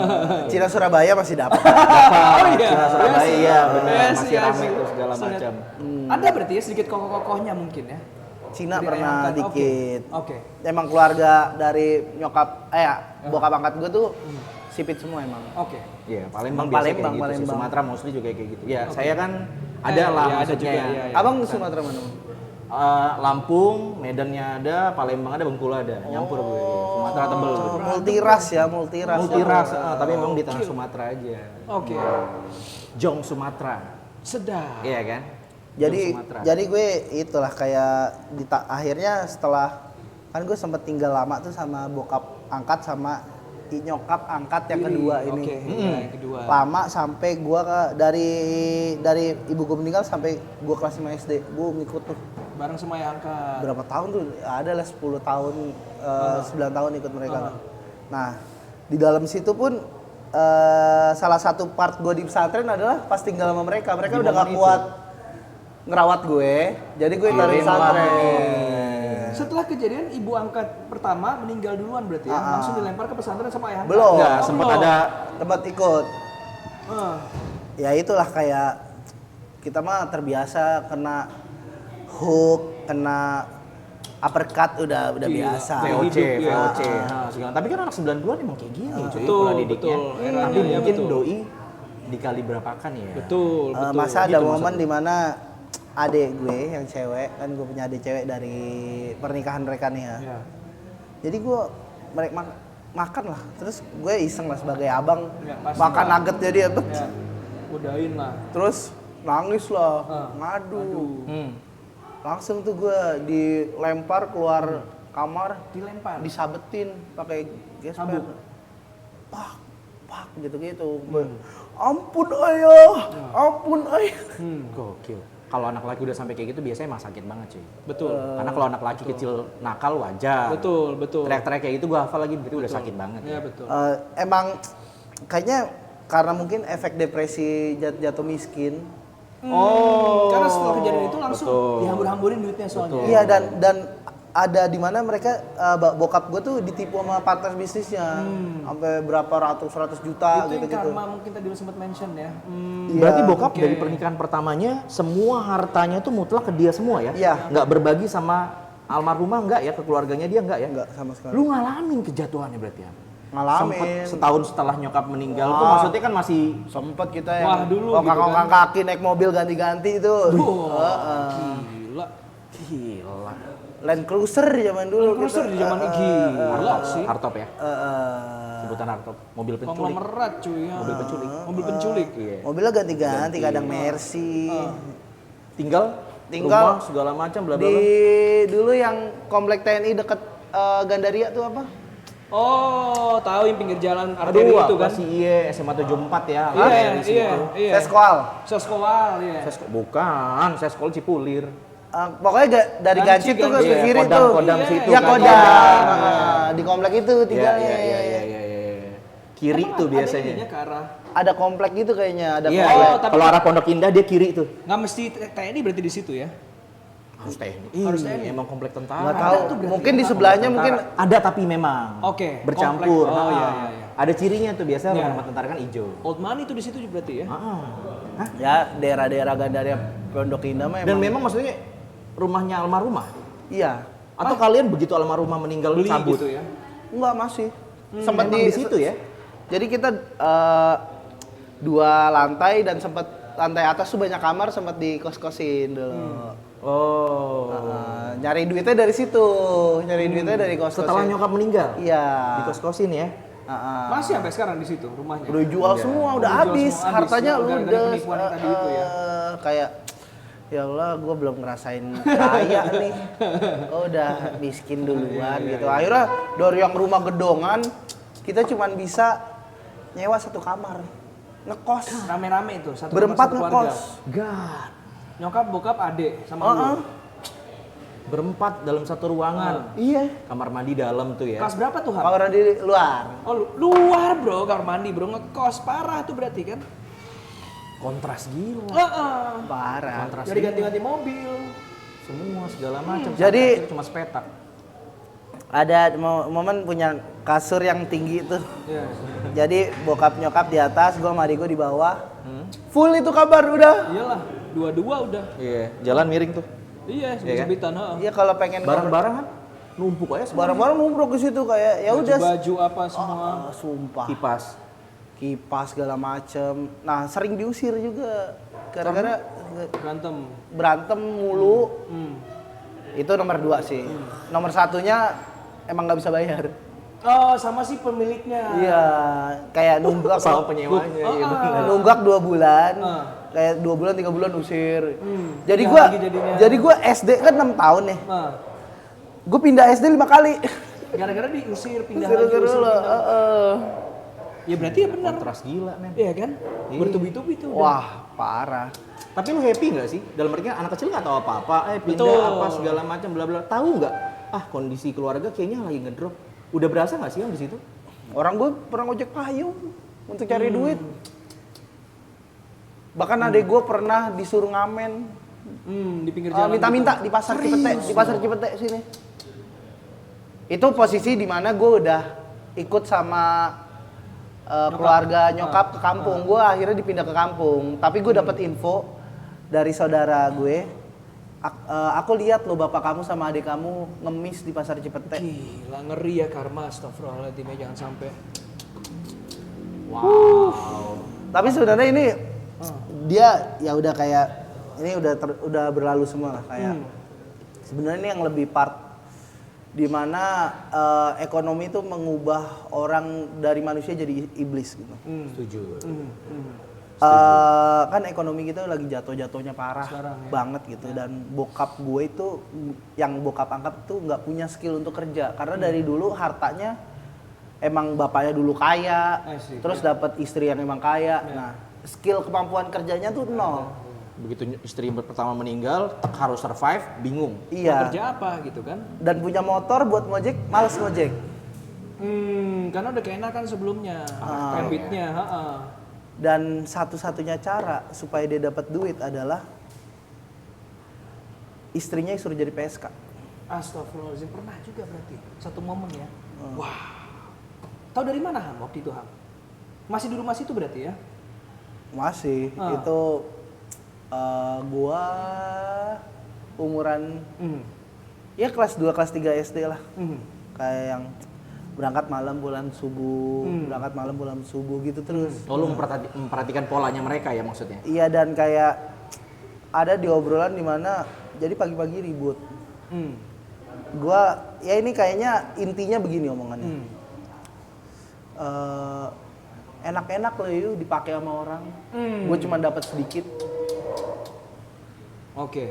Cina Surabaya masih dapat. Oh iya. Cina Surabaya iya benar, Yes, masih yes. ramai tuh segala Sangat. macam. Ada berarti ya sedikit kokoh-kokohnya mungkin ya? Cina Dari pernah ayah angkat. dikit. Oke. Emang keluarga dari nyokap, bokap angkat gue tuh sipit semua emang. Oke. Iya, Palembang Palembang, biasa kayak gitu. Palembang. Sumatera mostly juga kayak gitu. Ya, saya kan ada lah iya, ada maksudnya juga, ya. iya, iya. Abang Sumatera mana? Lampung, Medannya ada, Palembang ada, Bengkulu ada. Nyampur gue. Sumatera tebel. Multiras ya, multiras. Multiras, tapi memang di tanah Sumatera aja. Oke. Jong Sumatera. Sedap. Iya kan? Jadi Jong Sumatera. jadi gue itulah kayak akhirnya setelah kan gue sempet tinggal lama tuh sama bokap angkat sama nyokap angkat yang kedua ini. Oke, yang kedua. Lama sampai gue dari ibu gue meninggal sampai gue kelas 5 SD gue ngikut tuh Bareng sama yang angkat. berapa tahun tuh, ada lah 10 tahun 9 tahun ikut mereka. Nah di dalam situ pun salah satu part gue di pesantren adalah pas tinggal sama mereka Di udah gak momen kuat ngerawat gue, jadi gue tarik Kirim lah pesantren. Setelah kejadian ibu angkat pertama meninggal duluan berarti ya? Langsung dilempar ke pesantren sama ayah angkat? Belum. Enggak, Oh, sempat belum. ada Tempat ikut. Ah. Ya itulah kayak kita mah terbiasa kena hook, kena uppercut udah Gila. biasa. VOC, hidup, ya. VOC. Segala. Tapi kan anak 90-an emang kayak gini cuy, betul, pola didiknya. betul. Eranya, Tapi ya, mungkin betul. doi dikali berapakan ya. Betul, betul. Masa ada Gitu momen maksudnya. dimana adik gue yang cewek, kan gue punya adik cewek dari pernikahan mereka nih ya. Ya. Jadi gue mereka makan lah, terus gue iseng lah sebagai abang Ya, pasti makan lah. nugget jadi ya, Ya. Udahin lah. terus nangis lah, ngadu. Langsung tuh gue dilempar keluar kamar, Dilempar. disabetin pakai gesper. Sabuk. Pak, pak gitu-gitu. Ampun ayah, ampun ayah. Gokil. Kalau anak laki udah sampai kayak gitu biasanya emang sakit banget cuy. Betul. Karena kalau anak laki kecil nakal wajar. Betul. Teriak-teriak kayak gitu gue hafal lagi berarti udah sakit banget. Iya betul. Emang kayaknya karena mungkin efek depresi jatuh miskin. Karena setelah kejadian itu langsung dihambur-hamburin duitnya soalnya. Iya dan ada di mana mereka bokap gue tuh ditipu sama partner bisnisnya sampai berapa ratus juta Itu gitu-gitu. yang karma mungkin tadi lu sempat mention ya. Berarti bokap oke. dari pernikahan pertamanya semua hartanya tuh mutlak ke dia semua ya? Iya. Nggak berbagi sama almarhumah enggak ya, ke keluarganya dia enggak ya? Enggak sama sekali. Lu ngalamin kejatuhannya berarti ya? Ngalamin. Sempet setahun setelah nyokap meninggal tuh maksudnya kan masih Sempet kita yang Wah, dulu gitu ongkang-ongkang kaki naik mobil ganti-ganti itu. Gila. gila. Land Cruiser zaman dulu. Land Cruiser di zaman gila sih. Hardtop ya? Sebutan hardtop. Mobil penculik. Konglomerat cuy ya. Mobil penculik. Mobil penculik. Iya. Mobilnya ganti-ganti, kadang Mercy. Tinggal rumah segala macam bla bla Di bla. dulu yang komplek TNI deket Gandaria tuh apa? Oh, tahu yang pinggir jalan arteri itu kan? Masih iya SMA 74 ya. Iya. Seskual. Seskoal, iya. Bukan, saya sekolah Cipulir. Pokoknya dari Ganci, Ganci tuh ke Ganci. kiri Kodam, tuh. Kodam situ Iya kan. Kodam. Di komplek itu tinggalnya. Iya. Kiri Emang tuh ada biasanya. ininya ke arah. Ada komplek gitu kayaknya, ada Iya, komplek. iya. tapi- Kalau arah Pondok Indah dia kiri tuh. Nggak mesti TNI berarti di situ ya? Harus teknik. Harus teknik. Emang komplek tentara. Nggak tahu, mungkin di sebelahnya mungkin Ada tapi memang. Oke, Bercampur. komplek. Oh, Ah. iya. Ada cirinya tuh biasanya Iya. rumah tentara kan hijau. Old Money itu di situ berarti ya? Hah? ya daerah-daerah Gandaria Pondok Indah mah Dan emang. memang maksudnya rumahnya almarhumah? Iya. Atau kalian begitu almarhumah meninggal Beli cabut? gitu ya? Enggak masih. Sempat di situ ya? Jadi kita 2 lantai dan sempat lantai atas tuh banyak kamar, sempat di kos-kosin dulu. Oh. Nyari duitnya dari situ, nyari duitnya dari kos-kosin. Setelah nyokap meninggal? Iya. Di kos-kosin ya? Masih sampai sekarang di situ rumahnya? Udah jual semua, udah Udah jual habis, semua, habis. hartanya Ya, gara-gara ludes. penipuan yang tadi itu ya. Kayak ya Allah, gue belum ngerasain kaya nih. Oh, udah miskin duluan gitu. Akhirnya dari yang rumah gedongan, kita cuman bisa nyewa 1 kamar, ngekos. Rame-rame itu, satu rumah, Berempat satu keluarga. ngekos. God. Nyokap, bokap, adek sama lu. Berempat dalam satu ruangan. Iya. Kamar mandi dalam tuh ya. Kelas berapa tuh, Ham? Kamar di luar. Oh, luar bro, kamar mandi bro, ngekos parah tuh berarti kan? Kontras gila. Parah. Kontras Jadi gila. ganti-ganti mobil. Semua segala macam. Jadi- Sampai akhirnya cuma sepetak. Ada momen punya kasur yang tinggi tuh. Iya. Jadi bokap nyokap di atas, gua sama adik gua di bawah. Full itu kabar udah. Iyalah, dua-dua udah. Iya, jalan miring tuh. Iya, Iya kan? sebit-sebitan, heeh. Iya kalau pengen Barang-barang kan numpuk aja semua. barang-barang numbruk ke situ kayak ya udah. Baju apa semua. Sumpah. Kipas. Kipas segala macem. Nah sering diusir juga gara-gara Berantem. berantem mulu. Hmm. Itu nomor 2 sih. Nomor 1-nya emang nggak bisa bayar. Oh, sama si pemiliknya. Iya, kayak nunggak Sama penyewanya. Iya bener. nunggak 2 bulan. Ah. Kayak 2 bulan 3 bulan usir. Jadi Pindah gua lagi jadinya. jadi gua SD kan 6 tahun nih. Nah, Gue pindah SD 5 kali. gara-gara diusir, pindah Usir lagi, usir, dulu. pindah. Ya berarti ya benar. Kontras gila men. Iya kan? Iya. Bertubi-tubi tuh. udah. Wah, parah. Tapi lu happy nggak sih? Dalam artinya anak kecil nggak tahu apa-apa, pindah Betul. apa segala macam bla bla. Tahu nggak? Ah kondisi keluarga kayaknya lagi ngedrop. Udah berasa nggak sih yang di situ? Orang gue pernah ngojek payung untuk cari duit. Bahkan adek gue pernah disuruh ngamen. Di pinggir jalan. Minta-minta gitu. di pasar Cipete, di pasar Cipete sini. Itu posisi di mana gue udah ikut sama keluarga nyokap ke kampung. Gue akhirnya dipindah ke kampung. Tapi gue dapat info dari saudara gue. Aku lihat lo bapak kamu sama adik kamu ngemis di pasar Cipete. Gila, ngeri ya karma, astagfirullahaladzim ya, jangan sampai. Wow. Tapi sebenarnya ini dia ya udah kayak ini udah berlalu semua lah kayak. Sebenarnya ini yang lebih part di mana ekonomi itu mengubah orang dari manusia jadi iblis gitu. Setuju. Kan ekonomi kita lagi jatuh-jatuhnya parah Sekarang, ya. banget gitu dan bokap gue itu yang bokap angkat tuh nggak punya skill untuk kerja karena dari dulu hartanya emang bapaknya dulu kaya, I see, terus dapat istri yang emang kaya. Nah, skill kemampuan kerjanya tuh nol. Begitu istri pertama meninggal, harus survive, bingung. Mau Iya. kerja apa gitu kan? Dan punya motor buat ngojek, males ngojek. Karena udah keenakan sebelumnya, habitnya. Dan satu-satunya cara supaya dia dapat duit adalah istrinya suruh jadi PSK. Astagfirullahaladzim, pernah juga berarti satu momen ya. Wah, tahu dari mana Ham waktu itu Ham? Masih di rumah situ berarti ya? Masih, itu gua umuran ya kelas 2, kelas 3 SD lah. Kayak yang berangkat malam pulang subuh, berangkat malam pulang subuh gitu terus. Oh, lu memperhatikan polanya mereka ya maksudnya? Iya, dan kayak ada di obrolan di mana jadi pagi-pagi ribut. Gua ya ini kayaknya intinya begini omongannya. Enak-enak loh yuk dipakai sama orang. Gue cuma dapat sedikit. Oke.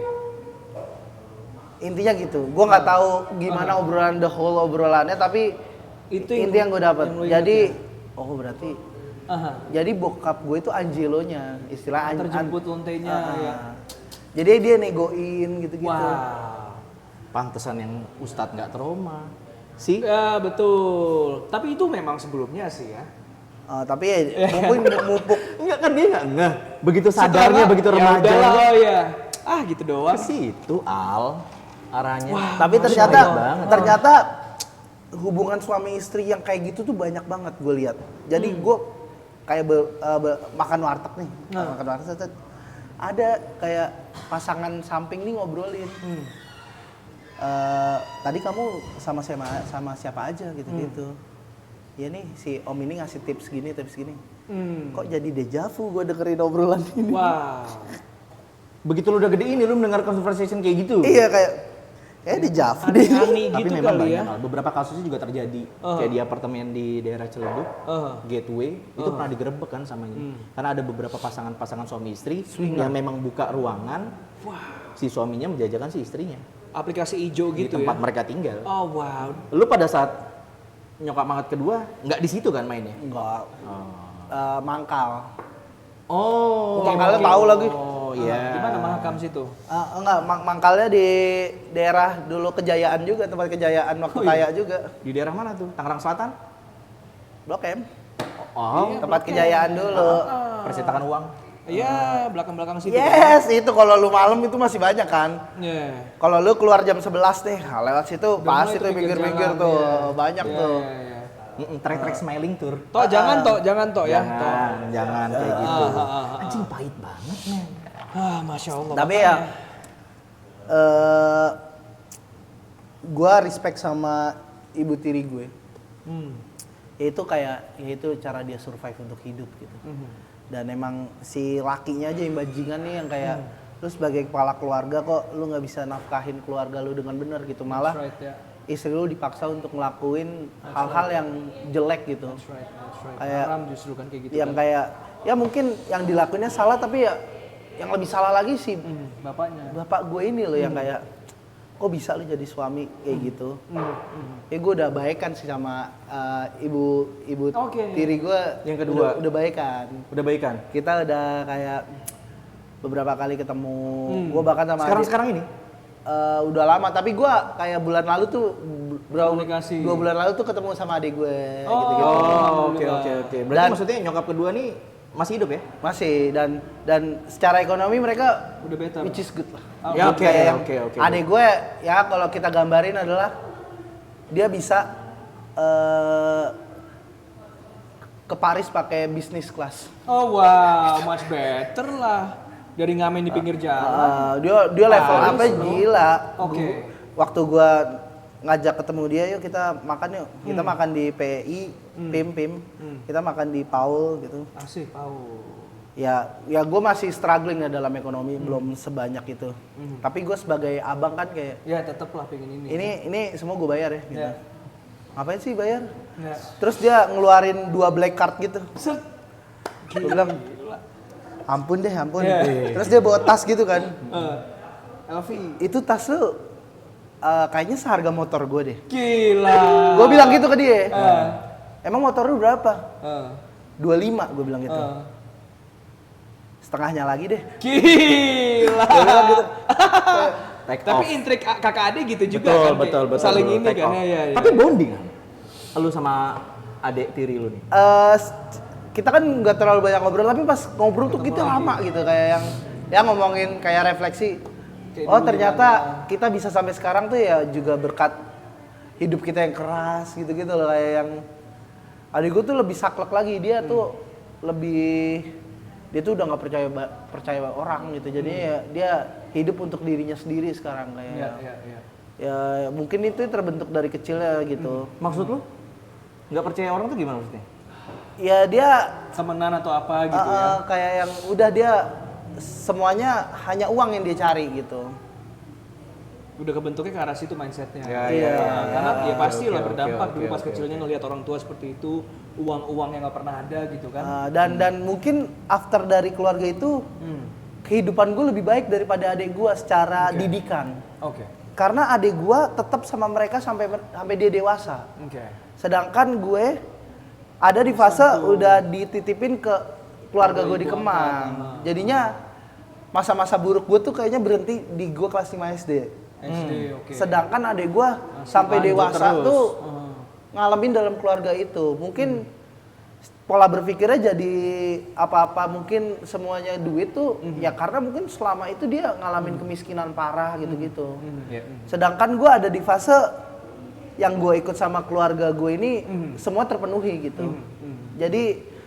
Intinya gitu. Gue nggak tahu gimana obrolan the whole obrolannya, tapi Itu inti yang gue dapat. yang lu Jadi, ingat oh berarti. Aha. Jadi bokap gue itu Angelonya, istilah Terjemput lontenya ya. Jadi dia negoin gitu-gitu. Wah. Pantesan yang Ustadz nggak trauma. Sih? Ya betul. Tapi itu memang sebelumnya sih ya. Tapi ya mumpuk. Enggak kan dia nggak ngeh. Begitu sadarnya, begitu Ya remaja. udahlah, oh ya. gitu Ke doang. situ Al arahnya. Wah, Tapi Masya Allah. ternyata hubungan suami istri yang kayak gitu tuh banyak banget gue lihat. Jadi gue kayak makan warteg nih, makan warteg ada kayak pasangan samping nih ngobrolin. Tadi kamu sama siapa aja gitu-gitu. Ya nih si Om ini ngasih tips gini. Kok jadi dejavu gue dengerin obrolan ini. Wow. Begitu lu udah gede ini lu mendengar conversation kayak gitu. Iya kayak dejavu deh. Aneh-aneh Tapi gitu memang kali banyak ya. Al. Beberapa kasusnya juga terjadi. Kayak di apartemen di daerah Ciledug, Gateway, itu pernah digerebek kan sama ini. Karena ada beberapa pasangan suami istri yang memang buka ruangan, si suaminya menjajakan si istrinya Aplikasi hijau di gitu tempat ya. mereka tinggal. Oh wow. Lu pada saat nyokap mangkat kedua nggak di situ kan mainnya? Enggak. Mangkal. Oh, Mangkalnya tahu lagi. Oh iya. Gimana mahakam situ? Enggak, mangkalnya di daerah dulu Kejayaan juga, tempat Kejayaan waktu kaya juga. Di daerah mana tuh? Tangerang Selatan? Blok M. Oh, Tempat Kejayaan dulu. persetakan uang. Iya, belakang-belakang situ. Yes, itu kalau lu malam itu masih banyak kan. Iya. Kalau lu keluar jam 11 nih, lewat situ pasti mulai tuh tuh pinggir minggir-minggir jalan, tuh, iya. banyak Iya, tuh. iya, iya. Trek-trek smiling tour. Jangan ya. Jangan kayak gitu. ah. Anjing pahit banget, men. Masya Allah. Tapi ya, gua respect sama ibu tiri gue. Itu kayak, itu cara dia survive untuk hidup gitu. Dan emang si lakinya aja yang bajingan nih yang kayak, lu sebagai kepala keluarga kok lu nggak bisa nafkahin keluarga lu dengan benar gitu. Malah That's right, ya. istri lu dipaksa untuk ngelakuin hal-hal yang jelek gitu. That's right. Kayak Haram justru kan kayak gitu. yang kayak ya mungkin yang dilakuinnya salah, tapi ya yang lebih salah lagi sih Bapaknya. bapak gue ini loh yang kayak kok bisa lu jadi suami kayak gitu. Ya gue udah baikan sih sama ibu Oke. tiri gue. Yang kedua? udah baikan. Udah baikan? Kita udah kayak beberapa kali ketemu. Gue bahkan sama Sekarang ini? udah lama, tapi gue kayak bulan lalu tuh Komunikasi. 2 bulan lalu tuh ketemu sama adik gue Oh. gitu-gitu. Oh, oke. Berarti Dan- maksudnya nyokap kedua nih masih hidup ya? Masih, dan secara ekonomi mereka Udah better. which is good lah. Ya, Good, kayak yang oke. Adik gue ya kalau kita gambarin adalah dia bisa ke Paris pakai bisnis class. Oh wow, much better lah dari ngamen di pinggir jalan. Dia level Paris apa loh. gila. Oke. Waktu gue ngajak ketemu dia, yuk kita makan yuk. Kita makan di PI, PIM. Kita makan di Paul gitu. Asik, Paul. Ya gue masih struggling ya dalam ekonomi, belum sebanyak itu. Tapi gue sebagai abang kan kayak Ya tetep lah pengen ini. ini semua gue bayar ya gitu. Ya. Ngapain sih bayar? Ya. Terus dia ngeluarin 2 black card gitu. Set. Gue bilang, ampun deh, ampun. Ya. Terus dia bawa tas gitu kan. LV. Itu tas lu kayaknya seharga motor gue deh. Gila. Gue bilang gitu ke dia. emang motor lu berapa? Ah. 25 gue bilang gitu. Setengahnya lagi deh. Gila. Gue bilang gitu. Take Tapi off. intrik kakak adik gitu juga Betul, kan. betul, kayak betul. Saling betul, ini take kan. off. Ya. Tapi bonding kan? Lu sama adik tiri lu nih? Kita kan nggak terlalu banyak ngobrol, tapi pas ngobrol tuh kita lama gitu, kayak yang ngomongin kayak refleksi. Kayak Oh dulu ternyata kita bisa sampai sekarang tuh ya juga berkat hidup kita yang keras gitu-gitu loh, kayak yang adik gue tuh lebih saklek lagi, dia tuh dia tuh udah nggak percaya orang gitu, jadi ya dia hidup untuk dirinya sendiri sekarang kayak ya mungkin itu terbentuk dari kecilnya gitu. Maksud lu? Nggak percaya orang tuh gimana maksudnya? Ya dia Temenan atau apa gitu ya. kayak yang udah dia semuanya hanya uang yang dia cari gitu. Udah kebentuknya ke arah situ mindsetnya. iya. Karena ya pasti lah oke, berdampak oke, dulu pas oke, kecilnya ngelihat orang tua seperti itu, uang yang nggak pernah ada gitu kan. Dan mungkin after dari keluarga itu kehidupan gue lebih baik daripada adik gue secara didikan. Oke. Karena adik gue tetap sama mereka sampai dia dewasa. Oke. Sedangkan gue ada di fase udah dititipin ke keluarga gue di Kemang. Jadinya masa-masa buruk gue tuh kayaknya berhenti di gue kelas 5 SD. Oke. Sedangkan adik gue sampai lanjut dewasa terus. tuh ngalamin dalam keluarga itu. Mungkin pola berpikirnya jadi apa-apa mungkin semuanya duit tuh ya karena mungkin selama itu dia ngalamin kemiskinan parah gitu-gitu. Sedangkan gue ada di fase yang gue ikut sama keluarga gue ini semua terpenuhi gitu. Jadi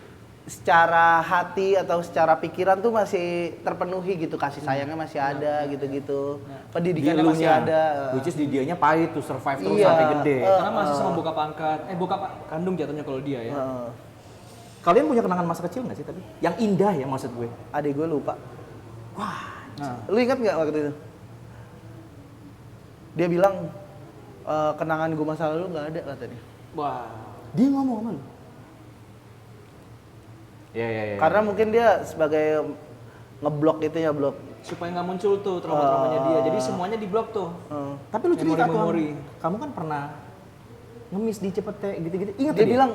secara hati atau secara pikiran tuh masih terpenuhi gitu, kasih sayangnya masih ada gitu-gitu. Pendidikannya masih ada. Which is di dianya pahit tuh survive terus Iya. sampai gede. Karena masih sama bokap angkat, bokap kandung jatuhnya kalau dia ya. Kalian punya kenangan masa kecil nggak sih tapi? Yang indah ya maksud gue. Adik gue lupa. Nah, Lu ingat nggak waktu itu? Dia bilang kenangan gue masa lalu nggak ada katanya. wah. Dia ngomong sama lu? Iya. Karena mungkin dia sebagai ngeblok itu ya blok. Supaya nggak muncul tuh trauma-traumanya dia. Jadi semuanya diblok tuh. Tapi lu cerita tuh, Memori-memori. kamu kan pernah ngemis di Cepete gitu-gitu. Ingat Dia tadi? bilang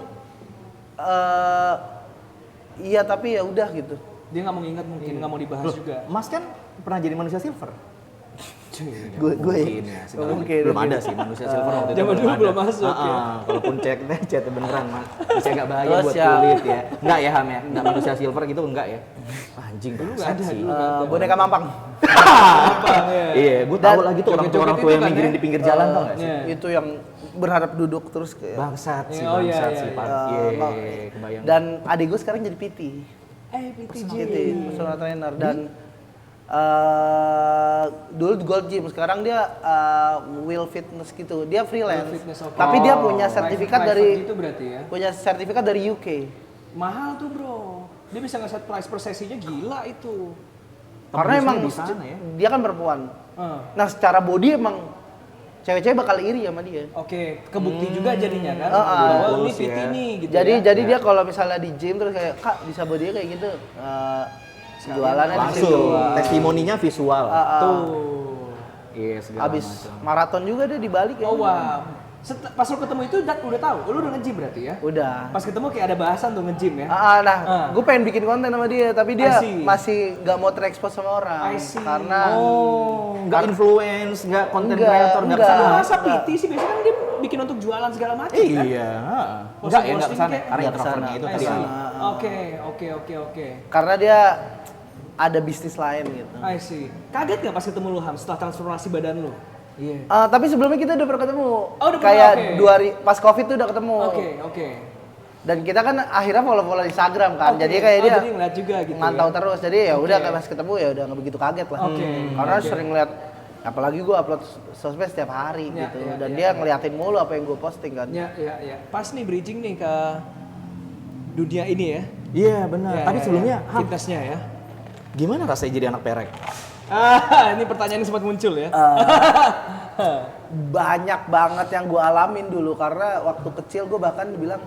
iya tapi ya udah gitu. Dia nggak mau ingat mungkin, nggak mau dibahas juga. Mas kan pernah jadi manusia silver. Gue Mungkin ya, sebenarnya mungkin. belum ada sih manusia silver waktu itu. Zaman dulu ada. belum masuk, ya. Kalaupun chat beneran Mas. Bisa agak bahaya Oh, buat siap. kulit ya. Enggak ya Ham ya? Enggak manusia silver gitu enggak ya? Anjing Dulu bangsat nggak ada, sih. dulu nggak ada. Boneka mampang. Iya, gue tahu lagi tuh orang tua joget-joget yang itu kan minggirin ya? di pinggir jalan tau gak sih? Iya. Itu yang berharap duduk terus kayak. Bangsat sih, Oh, iya, bangsat iya, sih, iya. Pak. Kebayang. Dan adik gue sekarang jadi PT. PTG. Personal trainer dan dulu Gold Gym, sekarang dia Will Fitness gitu. Dia freelance. Will Fitness, oke. Tapi dia punya sertifikat Private dari gitu berarti ya. punya sertifikat dari UK. Mahal tuh, Bro. Dia bisa nge-set price per sesinya gila itu. Karena Tembusnya emang di sana ya. dia kan perempuan. Ah. Nah, secara body emang cewek-cewek bakal iri sama dia. Oke, kebukti juga jadinya kan. Heeh. Bahwa ini Bagus PT ya. nih gitu Jadi ya. jadi dia kalau misalnya di gym terus kayak, "Kak, bisa body kayak gitu." Jualannya di situ. Langsung testimoninya visual. Tuh. Iya, segala Habis macam. maraton juga dia di Bali kayaknya. Oh wow. Pas lu ketemu itu udah tahu, lu udah nge-gym berarti ya? Udah. Pas ketemu kayak ada bahasan tuh nge-gym ya? Nah, gue pengen bikin konten sama dia, tapi dia I see. masih nggak mau terekspos sama orang. I see. Karena Nggak influence, nggak content Enggak, creator, nggak enggak. kesana. Masa PT sih biasanya kan dia bikin untuk jualan segala macam kan? Iya, enggak ya, enggak kesana. kayak- Karena Nggak introvertnya kesana. itu I tadi. see. Oke. karena dia ada bisnis lain gitu. I see. Kaget nggak pas ketemu lu Ham setelah transformasi badan lu? Iya. Tapi sebelumnya kita udah pernah ketemu. udah pernah, Kayak oke. pas Covid tuh udah ketemu. Oke. Dan kita kan akhirnya follow-follow Instagram kan. Oke. Jadi kayak dia Jadi ngeliat juga gitu. mantau ya? terus. Jadi ya udah Oke. pas ketemu ya udah nggak begitu kaget lah. Oke. Karena Oke. sering lihat apalagi gue upload sosmed setiap hari Ya, gitu. ya, Dan ya, dia ya. ngeliatin mulu apa yang gue posting kan. Ya. Pas nih bridging nih ke dunia ini ya. Iya, benar. Tapi sebelumnya, Ham, fitnessnya ya. gimana rasanya jadi anak perek? Ini pertanyaan yang sempat muncul ya. Banyak banget yang gue alamin dulu karena waktu kecil gue bahkan dibilang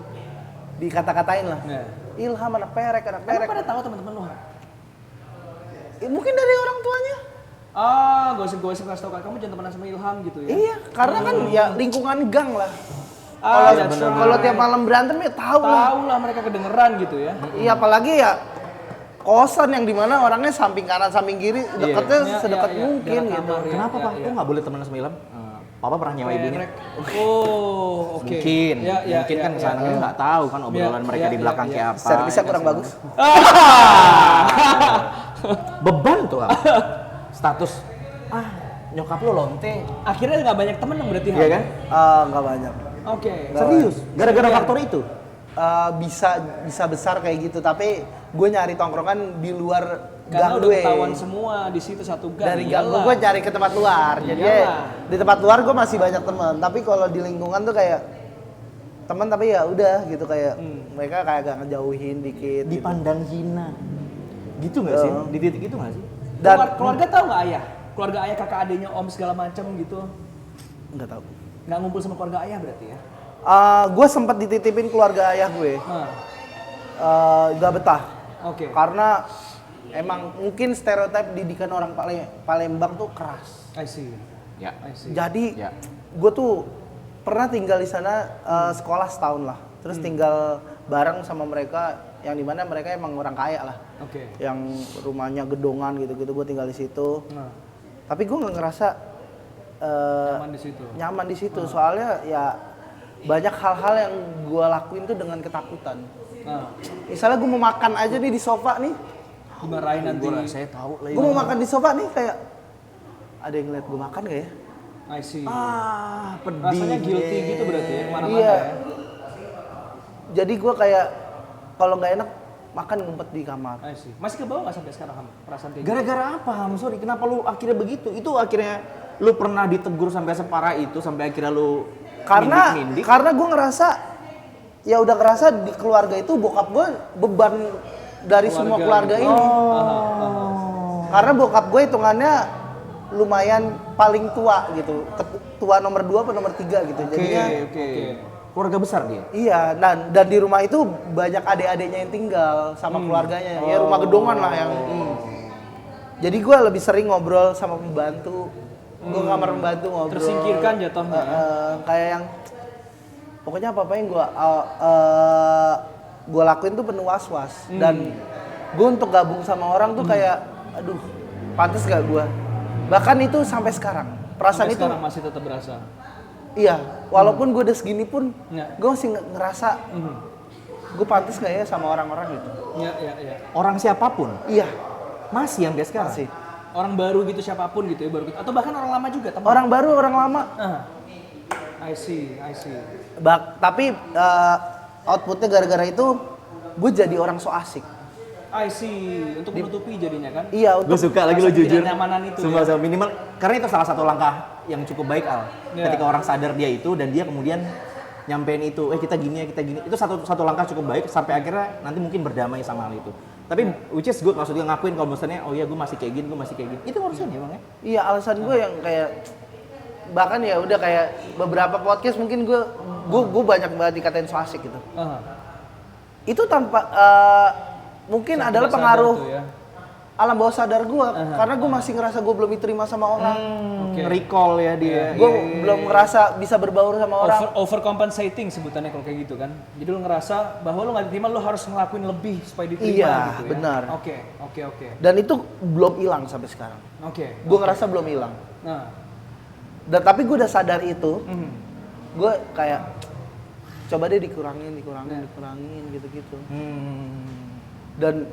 dikata-katain lah. Ya. Ilham anak perek, anak Emang perek. pada tahu teman-teman lu? Ham? Mungkin dari orang tuanya. Gosip-gosip ngasih tau kamu jangan temenan sama Ilham gitu ya. Iya, karena kan ya lingkungan gang lah. Kalau tiap malam berantem ya tahu lah mereka kedengeran gitu ya. Iya, apalagi ya kosan yang dimana orangnya samping kanan samping kiri deketnya sedekat mungkin gitu. Kenapa Pak? Kok nggak boleh temenan sama Ilham? Papa pernah nyewa ibunya. Oh, oke. Mungkin kan kesana kita nggak tahu kan obrolan mereka di belakang kayak apa. Servisnya kurang bagus. Beban tuh Ham. Status nyokap lo lonte. Akhirnya nggak banyak temen dong berarti. Iya kan? Nggak banyak. Oke. Serius? Gara-gara faktor itu? Bisa besar kayak gitu, tapi gue nyari tongkrongan di luar Karena gang udah gue. ketahuan semua di situ satu gang. Dari gang gue cari ke tempat luar. Jadi di tempat luar gue masih banyak teman, tapi kalau di lingkungan tuh kayak teman tapi ya udah gitu kayak mereka kayak agak ngejauhin dikit. Dipandang hina. Gitu nggak sih? Di titik itu nggak sih? Dan keluarga tahu nggak ayah? Keluarga ayah, kakak adiknya, om segala macam gitu. nggak tahu. Nggak ngumpul sama keluarga ayah berarti ya? Gue sempat dititipin keluarga ayah gue. Gak betah. Oke. Karena emang mungkin stereotip didikan orang Palembang tuh keras. I see. Ya. I see. Jadi gue tuh pernah tinggal di sana sekolah setahun lah. Terus tinggal bareng sama mereka yang dimana mereka emang orang kaya lah. Oke. Yang rumahnya gedongan gitu-gitu, gue tinggal di situ. Tapi gue nggak ngerasa nyaman di situ. Soalnya ya banyak hal-hal yang gue lakuin tuh dengan ketakutan. Misalnya gue mau makan aja nih di sofa nih, dimarahin nanti. Saya tahu lah. gue mau makan di sofa nih kayak ada yang ngeliat gue makan gak ya? I see. Pedih. Rasanya guilty gitu berarti ya, mana-mana Iya. ya. Jadi gue kayak kalau nggak enak makan ngumpet di kamar. I see. Masih kebawa nggak sampai sekarang Ham, perasaan kayak gitu? Gara-gara apa Ham? Sorry, kenapa lu akhirnya begitu? Itu akhirnya lu pernah ditegur sampai separah itu sampai akhirnya lu mindik-mindik? Karena gue ngerasa ya udah ngerasa di keluarga itu bokap gue beban dari semua keluarga gitu. ini. Karena bokap gue hitungannya lumayan paling tua gitu, tua nomor 2 atau nomor 3 gitu. Jadinya keluarga besar dia? iya, dan di rumah itu banyak adik-adiknya yang tinggal sama keluarganya. Ya rumah gedongan lah yang. Jadi gue lebih sering ngobrol sama pembantu. Gue kamar pembantu ngobrol. Tersingkirkan jatuhnya. Kayak yang pokoknya apa yang gue lakuin tuh penuh was-was. Dan gue untuk gabung sama orang tuh kayak aduh, pantas gak gue? Bahkan itu sampai sekarang. Perasaan sampai itu sekarang masih tetap berasa. Iya, walaupun gue udah segini pun Ya. gue masih ngerasa gue pantas gak ya sama orang-orang gitu. Iya. Orang siapapun? Iya, Masih yang dia sekarang? masih. Orang baru gitu siapapun gitu ya, baru gitu. Atau bahkan orang lama juga, teman. Orang baru, orang lama. I see. Tapi outputnya gara-gara itu gue jadi orang so asik. I see. Untuk menutupi jadinya kan? Iya, Gue suka lagi lo rasa jujur. ketidaknyamanan itu Sumpah, ya. minimal karena itu salah satu langkah yang cukup baik Al. Ya. Ketika orang sadar dia itu dan dia kemudian nyampein itu, kita gini ya, kita gini. Itu satu langkah cukup baik sampai akhirnya nanti mungkin berdamai sama hal itu. Tapi which is good, maksudnya ngakuin kalau misalnya oh iya gue masih kayak gini. Itu harusnya ya Bang ya? Iya, alasan gue yang kayak bahkan ya udah kayak beberapa podcast mungkin gue banyak banget dikatain so asik gitu. Itu tanpa mungkin Sampai adalah sadar pengaruh tuh ya. alam bawah sadar gue karena gue masih ngerasa gue belum diterima sama orang. Recall ya dia. Gue belum ngerasa bisa berbaur sama orang. Overcompensating sebutannya kalau kayak gitu kan. Jadi lu ngerasa bahwa lu nggak diterima, lu harus ngelakuin lebih supaya diterima Iya, gitu ya. benar. Oke. Dan itu belum hilang sampai sekarang. Oke. Gue ngerasa belum hilang. Nah, Dan tapi gue udah sadar itu, gue kayak coba deh dikurangin gitu-gitu. Dan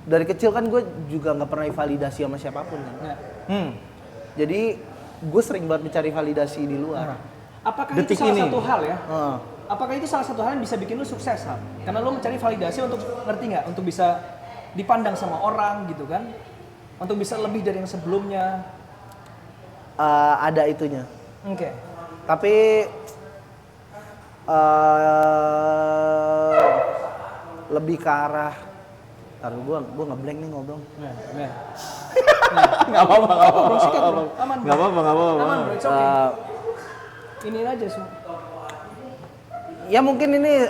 dari kecil kan gue juga nggak pernah validasi sama siapapun kan. Jadi gue sering banget mencari validasi di luar. apakah Detik itu salah ini. satu hal ya? Apakah itu salah satu hal yang bisa bikin lu sukses, Ham? Karena lu mencari validasi untuk, ngerti nggak? Untuk bisa dipandang sama orang gitu kan? Untuk bisa lebih dari yang sebelumnya. Ada itunya. Oke. Tapi lebih ke arah. Taruh gue ngeblank nih ngobrol. Nah. Nggak apa-apa. Bro, sikat, bro. Aman. Nggak apa-apa. Aman, bro. It's okay. Ini aja semua. Ya mungkin ini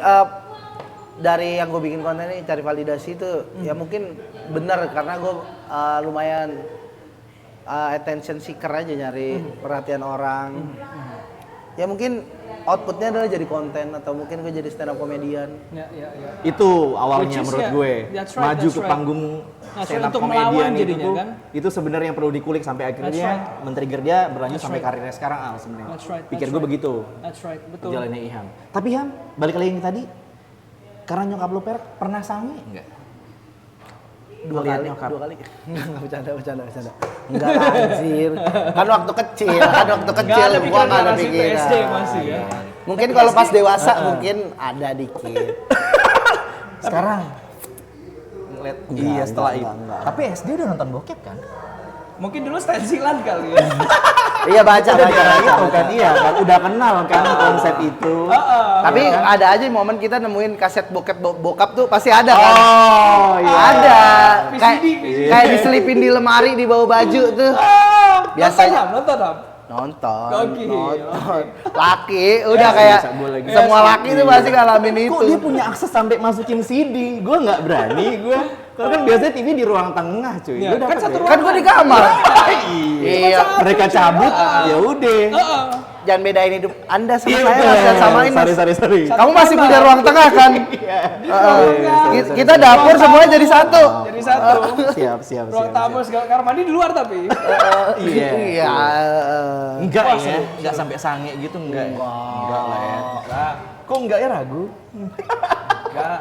dari yang gue bikin konten ini cari validasi itu ya mungkin benar karena gue lumayan attention seeker aja nyari perhatian orang. Ya mungkin outputnya adalah jadi konten atau mungkin gue jadi stand up komedian. Ya. Itu awalnya Which is, menurut yeah, gue. that's right, Maju that's ke right. panggung That's stand right, up untuk komedian melawan itu jadinya, tuh, kan? itu sebenarnya yang perlu dikulik sampai akhirnya That's dia right. men-trigger dia berlanjut That's sampai right. karirnya sekarang sebenarnya. That's right, Pikir that's gue right. begitu. That's right, betul. Jalannya Iham. Tapi Ham, balik lagi yang tadi, karena nyokap lo pernah sange enggak? Dua Ngeliat kali. nyokap. Enggak bercanda. Enggak lah anjir. Kan waktu kecil Nggak ada gua pikiran enggak ada ke situ, pikiran. SD masih ya. Mungkin kalau pas dewasa mungkin ada dikit. Sekarang ngeliat iya setelah itu. enggak. Tapi SD udah nonton bokep kan? Mungkin dulu stensilan kali ya. Iya baca. Itu kan iya kan udah kenal kan konsep itu. Tapi ada aja momen kita nemuin kaset bokap tuh pasti ada kan. Oh iya. Ada. VCD. Kayak diselipin di lemari di bawah baju tuh. Biasanya nonton Ham. nonton. Gokil. Laki udah kayak bisa, gua lagi. semua laki tuh pasti ngalamin itu. Kok dia punya akses sampai masukin CD? Gue nggak berani gue. Kalau kan biasanya TV di ruang tengah cuy. Iya, Gua kan dapet satu ya. Kan gua di kamar. Iya. Mereka cabut, ya udah. Jangan bedain hidup Anda sama Iya, saya betul. dan samain. Sorry. Kamu masih punya ruang tengah kan? Kita dapur semuanya jadi satu. Jadi satu. Siap. Ruang tamu segala kamar mandi di luar tapi. Iya. Iya. Enggak Wah, ya, seru. enggak sampai sange gitu enggak. Enggak lah ya. Enggak. Kok enggak ya ragu? Enggak.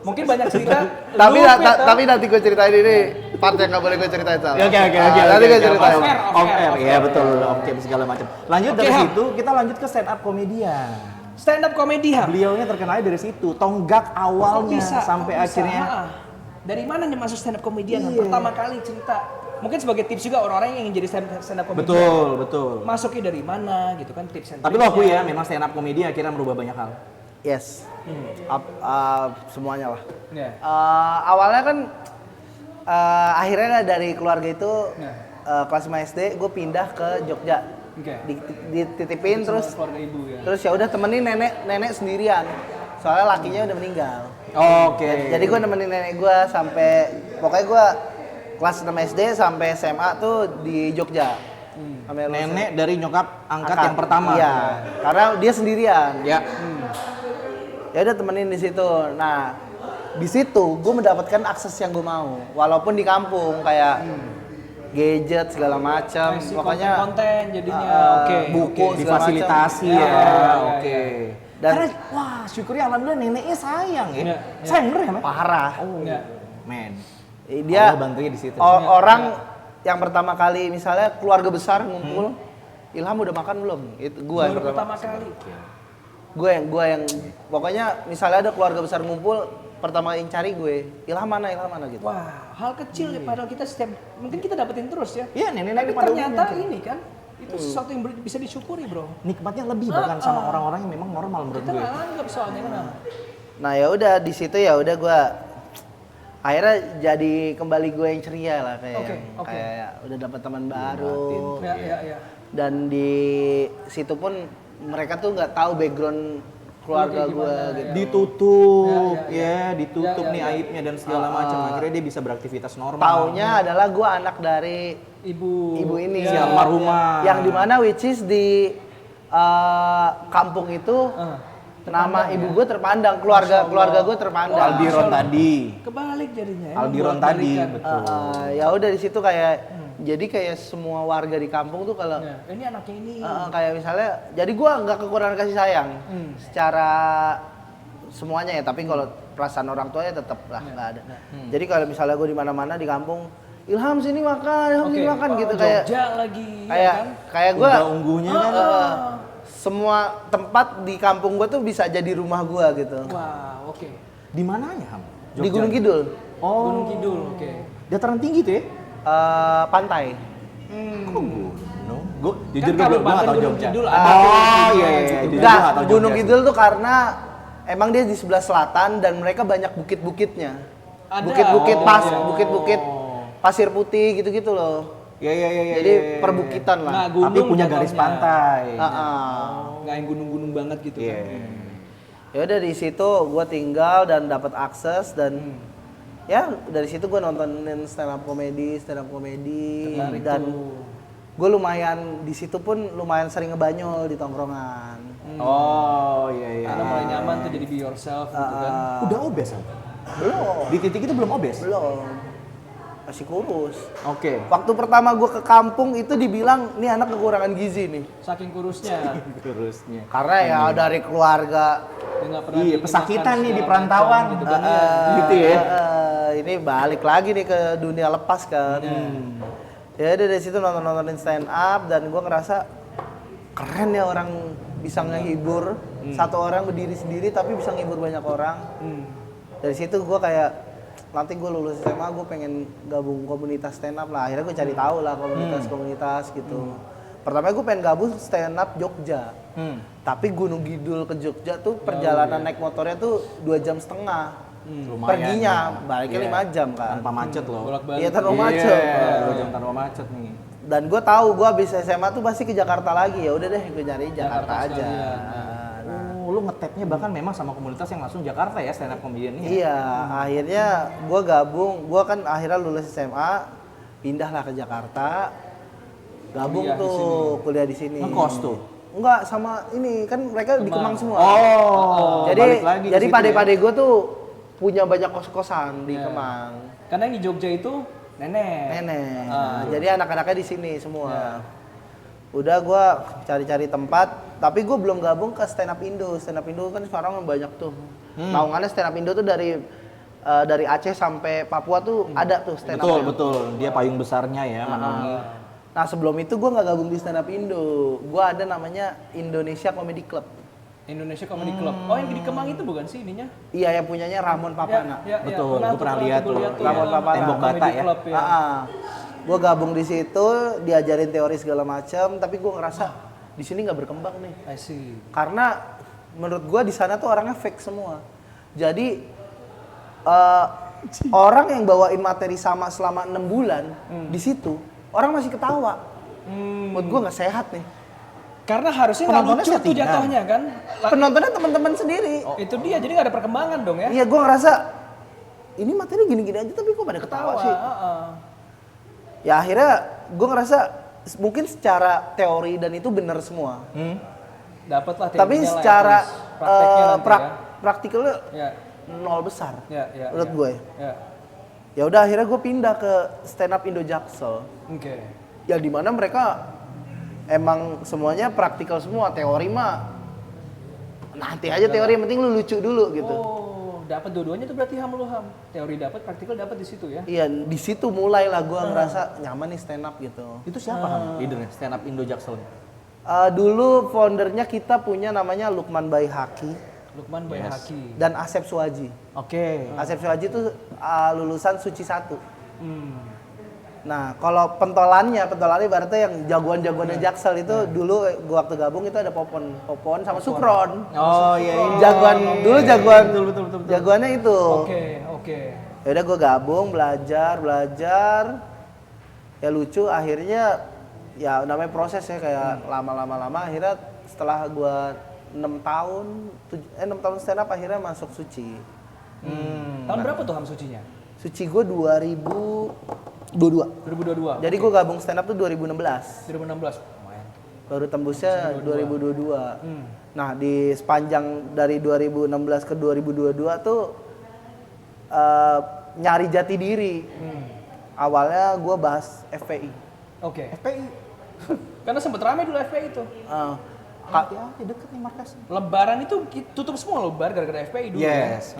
Mungkin banyak cerita. Tapi nanti gue ceritain ini part yang nggak boleh gue ceritain Sal. Oke. Nanti gue ceritain. Off air. Iya betul, off air segala macam. Lanjut Oke, dari Ham. situ kita lanjut ke stand up komedian. Stand up komedi Ham. Beliaunya terkenal dari situ, tonggak awalnya sampai Kok bisa? akhirnya Dari mana nih masuk stand up komedian? Iya. Pertama kali cerita. Mungkin sebagai tips juga orang-orang yang ingin jadi stand up komedian. betul. Masuknya dari mana gitu kan tips and Tapi lo akui triknya. ya, memang stand up komedi akhirnya merubah banyak hal. Yes. Semuanya lah. Iya. Awalnya kan akhirnya dari keluarga itu Nah. kelas 5 SD gue pindah ke Jogja. Oke. Dititipin Sama terus keluarga ibu ya. terus ya udah temenin nenek sendirian. Soalnya lakinya udah meninggal. Oke. Jadi gue nemenin nenek gue sampai pokoknya gue kelas 6 SD sampai SMA tuh di Jogja. Sampai lulus. Nenek dari nyokap angkat yang pertama. Iya. Karena dia sendirian. Ya. Ya udah temenin di situ. Nah, di situ gue mendapatkan akses yang gue mau. Walaupun di kampung kayak gadget segala macam. Kasih Pokoknya konten jadinya. Oke. buku oke. segala Difasilitasi macam. ya. Ya, Oke. Dan- Karena wah, syukurnya alhamdulillah neneknya sayang ya. Iya. Sayang bener ya, Men? parah. Iya. Men. Dia Allah bantuin di situ. orang yang pertama kali misalnya keluarga besar ngumpul, Ilham udah makan belum? Itu gue yang Baru pertama. pertama kali. Gue yang pokoknya misalnya ada keluarga besar ngumpul, pertama yang cari gue, Ilham mana gitu. Wah, hal kecil ya padahal kita setiap mungkin kita dapetin terus ya. Iya, nenek-nenek Tapi pada ternyata umumnya. ini kan itu sesuatu yang bisa disyukuri, Bro. Nikmatnya lebih bahkan sama orang-orang yang memang normal menurut Kita gue. nggak anggap soalnya kan. Nah ya udah di situ ya udah gue akhirnya jadi kembali gue yang ceria lah kayak Oke, yang- oke. kayak udah dapat teman baru Ya. dan di situ pun mereka tuh nggak tahu background keluarga gue gitu. Ditutup, Ya. ditutup Ya, nih ya. aibnya dan segala macam. Akhirnya dia bisa beraktivitas normal. Taunya adalah gue anak dari Ibu ini Si almarhumah. yang dimana which is di kampung itu nama ibu gue terpandang, keluarga gue terpandang. Aldiron tadi. Kebalik jadinya ya. Aldiron tadi, betul. Ya udah di situ kayak jadi kayak semua warga di kampung tuh kalau Ya, ini anaknya ini. kayak misalnya jadi gua nggak kekurangan kasih sayang secara semuanya ya, tapi kalau perasaan orang tuanya tetap lah nggak ada. Jadi kalau misalnya gue di mana-mana di kampung, Ilham sini makan, Ilham sini makan gitu kayak Jogja lagi. kayak ya kan? kayak gue Unggah-ungguhnya kan. semua tempat di kampung gue tuh bisa jadi rumah gue gitu. Wah, oke. Di mananya, Ham? Di Gunung Kidul, Oh. Gunung Kidul, oke. Dataran tinggi tuh ya? pantai. Kok gunung? Gue jujur Kan gue kalau belum Banten tahu Gunung Jogja. Kidul ada. Oh iya. Jujur Enggak, gua nggak tahu Gunung Jogja sih. Kidul tuh karena emang dia di sebelah selatan dan mereka banyak bukit-bukitnya. Ada. Bukit-bukit Oh. bukit-bukit pasir putih gitu-gitu loh. Iya. Jadi perbukitan lah. Nah, Tapi gunung punya garis contohnya. pantai. Nggak yang gunung-gunung banget gitu Iya. kan. Ya udah di situ gue tinggal dan dapat akses dan ya dari situ gue nontonin stand up komedi Tertarik dan tuh. gue lumayan di situ pun lumayan sering ngebanyol di tongkrongan. Oh iya. Karena mulai nyaman tuh jadi be yourself gitu kan. Udah obes kan? Belum. Di titik itu belum obes? Belum. Masih kurus. Oke. Waktu pertama gue ke kampung itu dibilang, nih anak kekurangan gizi nih. Saking kurusnya. Kurusnya. Karena ya dari keluarga. Dia nggak pernah Iya, dimakan pesakitan nih di segala perantauan. macam gitu kan. Gitu ya. Ini balik lagi nih ke dunia lepas kan. Ya udah dari situ nontonin stand up dan gue ngerasa keren ya orang bisa ngehibur. Satu orang berdiri sendiri tapi bisa ngehibur banyak orang. Dari situ gue kayak nanti gue lulus SMA gue pengen gabung komunitas stand up lah. Akhirnya gue cari tahu lah komunitas gitu. Pertama gue pengen gabung stand up Jogja. Tapi Gunung Kidul ke Jogja tuh perjalanan naik motornya tuh 2,5 jam. Lumayan, Perginya, ya. baliknya 5 jam kan. Tanpa macet loh. Bolak-balik. Iya tanpa macet. Iya, 2 jam tanpa macet nih. Dan gue tahu gue habis SMA tuh pasti ke Jakarta lagi. Ya udah deh gue nyari Jakarta aja. sekalian. Nah, Lu ngetapnya bahkan memang sama komunitas yang langsung Jakarta ya, stand up comedian ini. iya, akhirnya gue gabung. Gue kan akhirnya lulus SMA, pindahlah ke Jakarta. Gabung Kuliah di tuh kuliah di sini. Ngekos tuh? Enggak, sama ini kan mereka di Kemang semua. Oh, jadi balik lagi ke situ pade-pade gue tuh punya banyak kos-kosan di Kemang. Karena yang di Jogja itu nenek. Jadi anak-anaknya di sini semua. Udah gue cari-cari tempat, tapi gue belum gabung ke stand up Indo. Stand up Indo kan sekarang banyak tuh. Naungannya stand up Indo tuh dari Aceh sampai Papua tuh ada tuh stand up. Betul. Dia payung besarnya ya, Manaungi. Nah sebelum itu gue nggak gabung di stand up Indo. Gue ada namanya Indonesia Comedy Club. Indonesia Comedy Club. Oh yang di Kemang itu bukan sih ininya? Iya yang punyanya Ramon Papana. Betul, gua pernah lihat tuh. Ramon Papana. Tembok bata ya. Gue gabung di situ, diajarin teori segala macam, tapi gue ngerasa di sini nggak berkembang nih. I see. Karena menurut gue di sana tuh orangnya fake semua. Jadi orang yang bawain materi sama selama 6 bulan di situ, orang masih ketawa. Menurut gue nggak sehat nih. Karena harusnya nggak Penontonnya lucu tuh settingan. jatuhnya kan. Penontonnya teman-teman sendiri. Itu dia, jadi nggak ada perkembangan dong ya. Iya, gue ngerasa ini materi gini-gini aja tapi kok pada ketawa sih. Ya akhirnya gue ngerasa mungkin secara teori dan itu benar semua. Dapatlah Tapi teorinya lah, secara at least. Prakteknya nanti ya. praktikalnya Ya. nol besar. Ya, menurut gue. Ya. Ya udah akhirnya gue pindah ke stand up Indo Jaksel. Oke. Ya di mana mereka emang semuanya praktikal semua, teori mah nanti aja teori, yang penting lu lucu dulu gitu. Oh, dapat dua-duanya tuh berarti ham lu ham. Teori dapat, praktikal dapat di situ ya. Iya, di situ mulailah gue ngerasa nyaman nih stand up gitu. Itu siapa leadernya stand up Indo Jaksel? Dulu foundernya kita punya namanya Lukman Baihaki Lukman Baihaki. dan Asep Suwaji. Oke. Asep Suwaji itu lulusan Suci 1. Nah, kalau pentolannya berarti yang jagoan-jagoannya Jaksel itu dulu gua waktu gabung itu ada Popon sama Sukron. Oh iya. Dulu jagoan. Betul. Jagoannya itu. Oke. Ya udah gua gabung, belajar. Ya lucu akhirnya ya namanya proses ya kayak lama akhirnya setelah gua 6 tahun stand up akhirnya masuk Suci. Tahun berapa tuh ham sucinya? Suci gua 2022. 2022. Jadi gue gabung stand up tuh 2016. 2016. Lumayan. Baru tembusnya 2022. Nah, di sepanjang dari 2016 ke 2022 tuh nyari jati diri. Awalnya gue bahas FPI. Oke. FPI. Karena sempet rame dulu FPI itu. Hati-hati deket nih markasnya. Lebaran itu tutup semua loh bar gara-gara FPI dulu ya. Yes.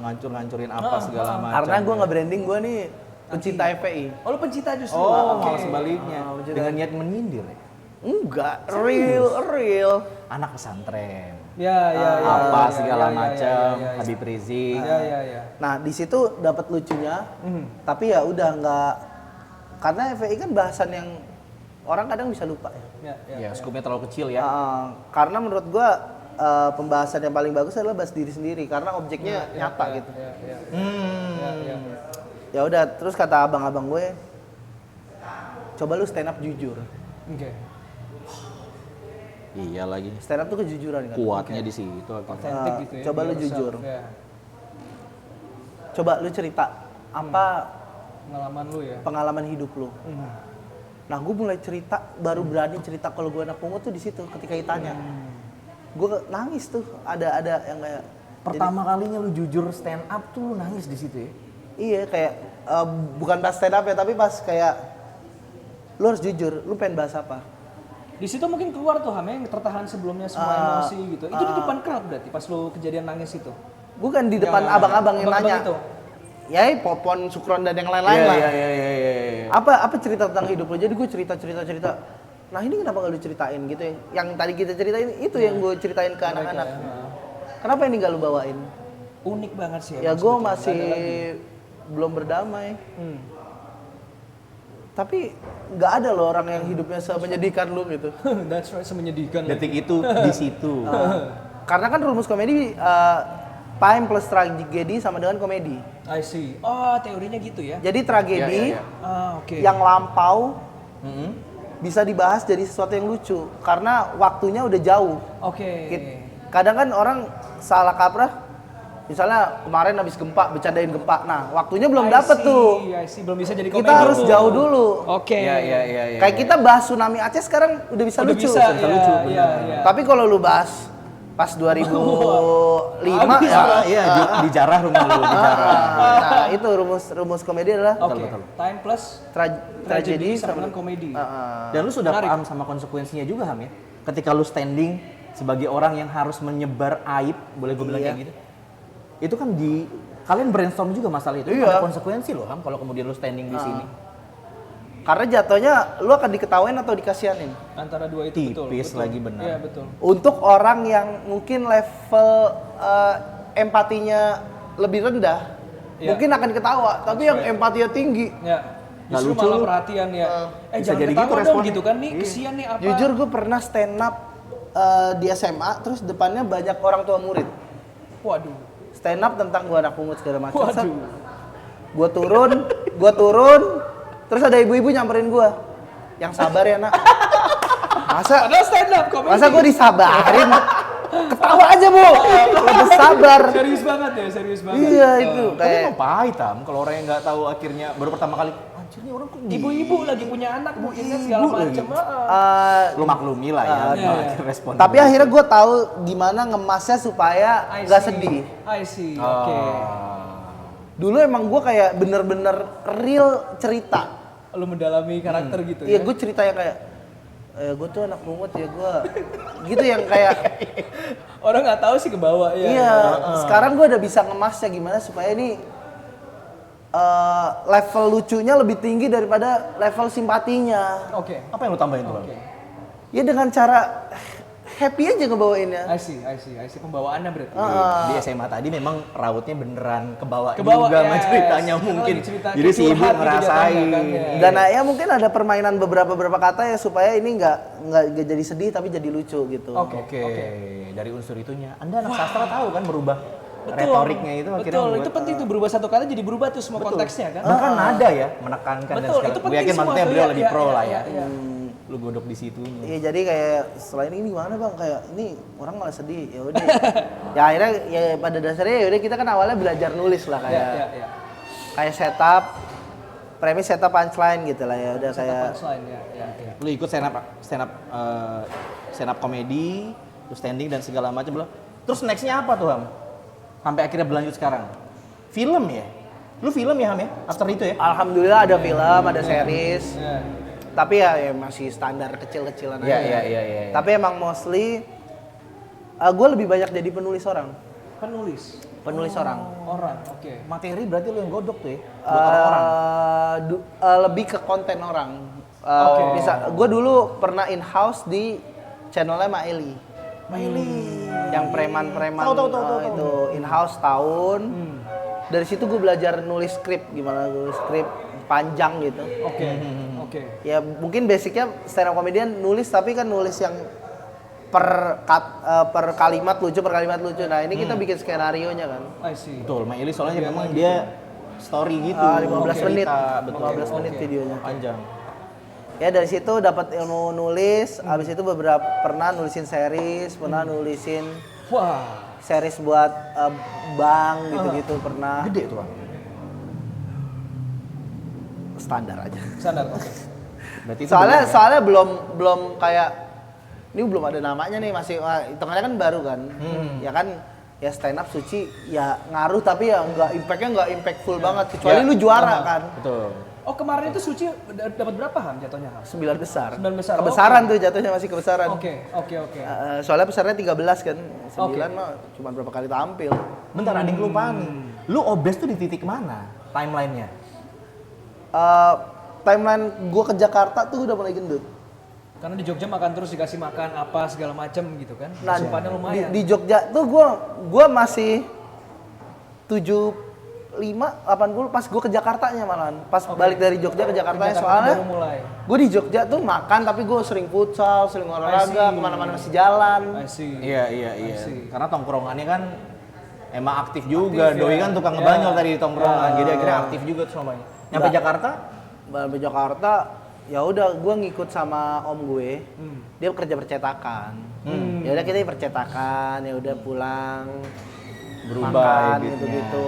Ngancur-ngancurin apa segala macam. Karena gue nge-branding gue nih pencinta FPI. Oh lu pencinta justru. Oh, Oke. malah sebaliknya. Dengan niat menyindir ya. Enggak, real. Anak pesantren. Ya. Apa segala ya, macam. ya. Habib Rizik. Ya. Nah, di situ dapat lucunya. Tapi ya udah nggak, karena FPI kan bahasan yang orang kadang bisa lupa ya. Ya, skupnya terlalu kecil ya. Karena menurut gua pembahasan yang paling bagus adalah bahas diri sendiri karena objeknya nyata gitu. Ya. Ya udah, terus kata abang-abang gue, coba lu stand up jujur. Oke. Iya lagi. Stand up tuh kejujuran kan. Kuatnya di situ. Otentik gitu ya. Coba lu be yourself. jujur. Ya. Coba lu cerita apa Pengalaman lu ya. pengalaman hidup lu. Nah, gue mulai cerita, baru berani cerita kalau gue anak pungut tuh di situ ketika ditanya. Gue nangis tuh, ada yang kayak Pertama kalinya lu jujur stand up tuh lu nangis di situ ya? iya kayak bukan pas stand up ya, tapi pas kayak lu harus jujur, lu pengen bahas apa? Di situ mungkin keluar tuh Ham yang tertahan sebelumnya semua emosi gitu. Itu di depan crowd berarti pas lu kejadian nangis itu. Bukan di depan abang-abang yang abang-abang nanya. itu. Ya, Popon, Sukron dan yang lain-lain lah. Iya. Apa cerita tentang hidup lo? Jadi gue cerita. Nah ini kenapa gak lu ceritain gitu ya? Yang tadi kita ceritain itu yang gue ceritain ke anak-anak. Kenapa ini gak lu bawain? Unik banget sih. Ya emang gue sebetulnya. masih belum berdamai. Tapi nggak ada loh orang yang hidupnya semenyedihkan lu gitu. That's right, semenyedihkan. Detik itu di situ. Karena kan rumus komedi time plus tragedi sama dengan komedi. I see. Oh, teorinya gitu ya. Jadi tragedi Iya. Oke. yang lampau bisa dibahas jadi sesuatu yang lucu karena waktunya udah jauh. Oke. Kadang kan orang salah kaprah. Misalnya kemarin habis gempa, bercandain gempa. Nah, waktunya belum dapet tuh. I see. Belum bisa jadi komedi. Kita harus tuh. jauh dulu. Oke. Iya. Kayak kita bahas tsunami Aceh sekarang udah bisa Udah lucu. bisa, lucu. iya. Tapi kalau lu bahas pas 2005 Habis, ya. Iya, di jarah rumah lu, di jarah. Nah, itu rumus komedi adalah Oke. Time plus tragedi sama dengan komedi. Dan lu sudah Menarik. paham sama konsekuensinya juga Ham ya? Ketika lu standing sebagai orang yang harus menyebar aib, boleh gue bilang Iya. kayak gitu? Itu kan kalian brainstorm juga masalah itu. Itu Iya. ada konsekuensi loh Ham kalau kemudian lu standing di sini. Karena jatuhnya lu akan diketawain atau dikasihanin. Antara dua itu betul. Tipis lagi benar. Iya, betul. Untuk orang yang mungkin level empatinya lebih rendah, Iya. mungkin akan ketawa. Tapi yang empatinya tinggi, Ya. Nggak Justru lucu malah lu. perhatian ya. Bisa Jangan jadi ketawa gitu dong responnya. gitu kan nih, kesian nih apa. jujur gue pernah stand up di SMA, terus depannya banyak orang tua murid. Waduh. Stand up tentang gue anak pungut segala macam. Waduh. Gue turun, terus ada ibu-ibu nyamperin gue. Yang sabar ya nak. Padahal stand up komedi. Masa gue disabarin? Ketawa aja bu, lebih sabar. Serius banget ya, serius banget. Iya itu Tapi kayak emang pahit Ham kalau orang yang nggak tahu akhirnya baru pertama kali anjir nih orang kok Ibu-ibu lagi punya anak mungkin kan segala Ibu lagi. macam. lu maklumi lah ya. iya. Respon. tapi akhirnya gue tahu gimana ngemasnya supaya nggak sedih. I see. Oke. Dulu emang gue kayak bener-bener real cerita. Lu mendalami karakter gitu Iya ya. gue ceritanya kayak gue tuh anak pungut ya gue gitu yang kayak Orang nggak tahu sih ke bawah ya. iya sekarang gue udah bisa ngemasnya gimana supaya ini level lucunya lebih tinggi daripada level simpatinya. Oke. Apa yang lu tambahin tuh? Bang? Oke. Ya dengan cara happy aja ngebawainnya. I see. Pembawaannya berarti. Di SMA tadi memang rautnya beneran kebawa Kebawa, juga sama yes. ceritanya Oh, mungkin. cerita Jadi si ibu curhat gitu ngerasain. jatuhnya kan, ya. Dan ya mungkin ada permainan beberapa kata ya supaya ini nggak jadi sedih tapi jadi lucu gitu. Oke. Oke, dari unsur itunya. Anda anak sastra tahu kan merubah retoriknya itu akhirnya Betul, buat, itu penting tuh berubah satu kata jadi berubah tuh semua konteksnya kan. bahkan nada ya menekankan dan Betul, segala. itu Gue penting yakin semua maksudnya tuh, beliau iya, lebih iya, pro iya, lah ya. iya. Lu godok di situnya. Iya jadi kayak selain ini gimana bang kayak ini orang malah sedih ya udah. Ya akhirnya ya pada dasarnya ya udah kita kan awalnya belajar nulis lah kayak Ya. kayak setup, premis setup punchline gitu lah ya udah kayak. Punchline ya. Lu ikut stand up komedi, lu standing dan segala macam belum. Terus nextnya apa tuh Ham? Sampai akhirnya berlanjut sekarang. Film ya? Lu film ya Ham ya? After itu ya? Alhamdulillah ada film, ada series. Ya. Tapi ya masih standar kecil-kecilan aja. Iya. Tapi emang mostly gue lebih banyak jadi penulis orang. Penulis Orang. oke. Materi berarti lu yang godok tuh ya? Buat orang-orang. Lebih ke konten orang. Oke. Bisa, gue dulu pernah in-house di channelnya Maeli. Yang preman-preman Tahu. itu in-house tahun. Dari situ gue belajar nulis skrip, gimana nulis skrip panjang gitu. Oke. Ya mungkin basicnya stand up comedian nulis tapi kan nulis yang per kalimat lucu. Nah ini kita bikin skenario nya kan. I see. Betul, Maili soalnya memang dia story gitu. 15 menit. Cerita, betul. 15 menit videonya. Panjang. Ya dari situ dapat ilmu nulis, habis itu pernah nulisin series, pernah nulisin Wah. series buat bank gitu-gitu pernah. Gede tuh Bang. Standar aja. Standar. Oke. Berarti itu soalnya benar, ya? soalnya belum kayak ini belum ada namanya nih, masih hitungannya kan baru kan. Ya kan ya stand up Suci ya ngaruh tapi ya nggak impactful banget kecuali lu juara kan. Betul. Oh kemarin itu Suci dapat berapa Ham jatuhnya Ham? 9 besar. 9 besar. Kebesaran Oke. tuh jatuhnya masih kebesaran. Oke. Soalnya besarnya 13 kan. 9 Oke. mah cuma berapa kali tampil. Bentar, ada yang kelupaan nih. Lu obes tuh di titik mana timelinenya? Timeline gua ke Jakarta tuh udah mulai gendut. Karena di Jogja makan terus dikasih makan apa segala macam gitu kan. Nah, Asupannya lumayan. di Jogja tuh gua masih 75, 80 pas gua ke Jakartanya malahan. Pas balik dari Jogja ke Jakartanya Jakarta soalnya baru mulai. gua di Jogja tuh makan tapi gua sering futsal, sering olahraga, see. kemana-mana masih jalan. I see. Iya. see. Karena tongkrongannya kan emang aktif juga. Aktif, Doi ya. kan tukang Ya. ngebanyol tadi di tongkrongan. Jadi akhirnya aktif juga tuh semuanya. Nyampe Nggak. Jakarta? Sampai Jakarta ya udah gua ngikut sama om gue. Dia kerja percetakan. Ya udah kita di percetakan, ya udah pulang Berubah makan habitnya. gitu-gitu.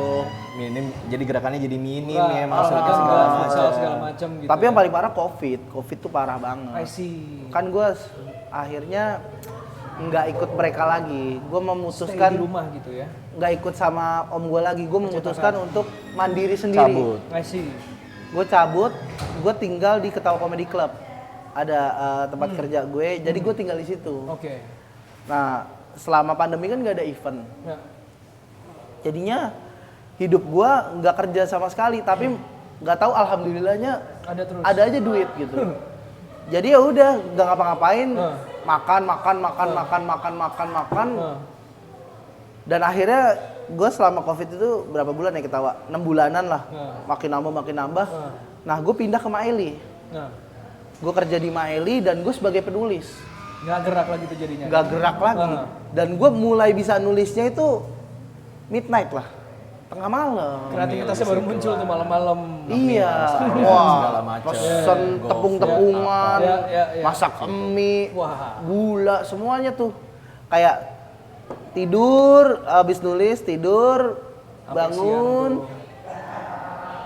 Minim, jadi gerakannya jadi minim Wah, ya, olahraga masuknya segala segala futsal macam. segala macam gitu. Tapi yang paling parah COVID tuh parah I banget. see. Kan gue akhirnya nggak ikut mereka lagi. Gue Stay memutuskan di rumah gitu ya. nggak ikut sama om gue lagi. Gue memutuskan untuk mandiri sendiri. Cabut. I see. Gue cabut, gue tinggal di Ketawa Comedy Club. Ada tempat kerja gue, jadi gue tinggal di situ. Oke. Nah, selama pandemi kan nggak ada event. Ya. Jadinya hidup gue nggak kerja sama sekali, tapi nggak tahu alhamdulillahnya Ada terus. ada aja duit gitu. Jadi ya udah nggak ngapa-ngapain, makan. Dan akhirnya gue selama COVID itu berapa bulan ya ketawa? 6 bulanan lah. Makin nambah. Nah, gue pindah ke Maeli. Nah, Gue kerja di Maeli dan gue sebagai penulis. nggak gerak lagi tuh jadinya. Nggak gerak lagi. Dan gue mulai bisa nulisnya itu midnight lah. Tengah malam. Kreativitasnya baru muncul tuh malam-malam. Iya. segala Wah, macam. pesen tepung-tepungan, Ya. masak mie, Wah. gula, semuanya tuh. Kayak tidur, habis nulis, tidur, Sampai bangun,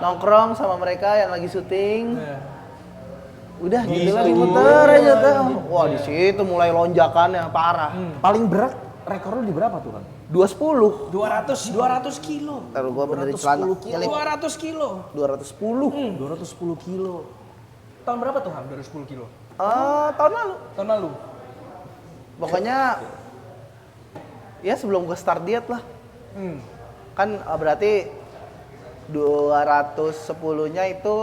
nongkrong sama mereka yang lagi syuting. Ya. Udah gitu lagi muter aja tuh. Wah, di situ mulai lonjakannya parah. Paling berat rekor lu di berapa tuh kan? 210. 200 kilo. Taruh gua benerin celana. Nyelip. 200 kilo. 210. 210 kilo. Tahun berapa tuh Ham? 210 kilo. Tahun lalu. Tahun lalu. Pokoknya ya sebelum gue start diet lah. Kan berarti 210-nya itu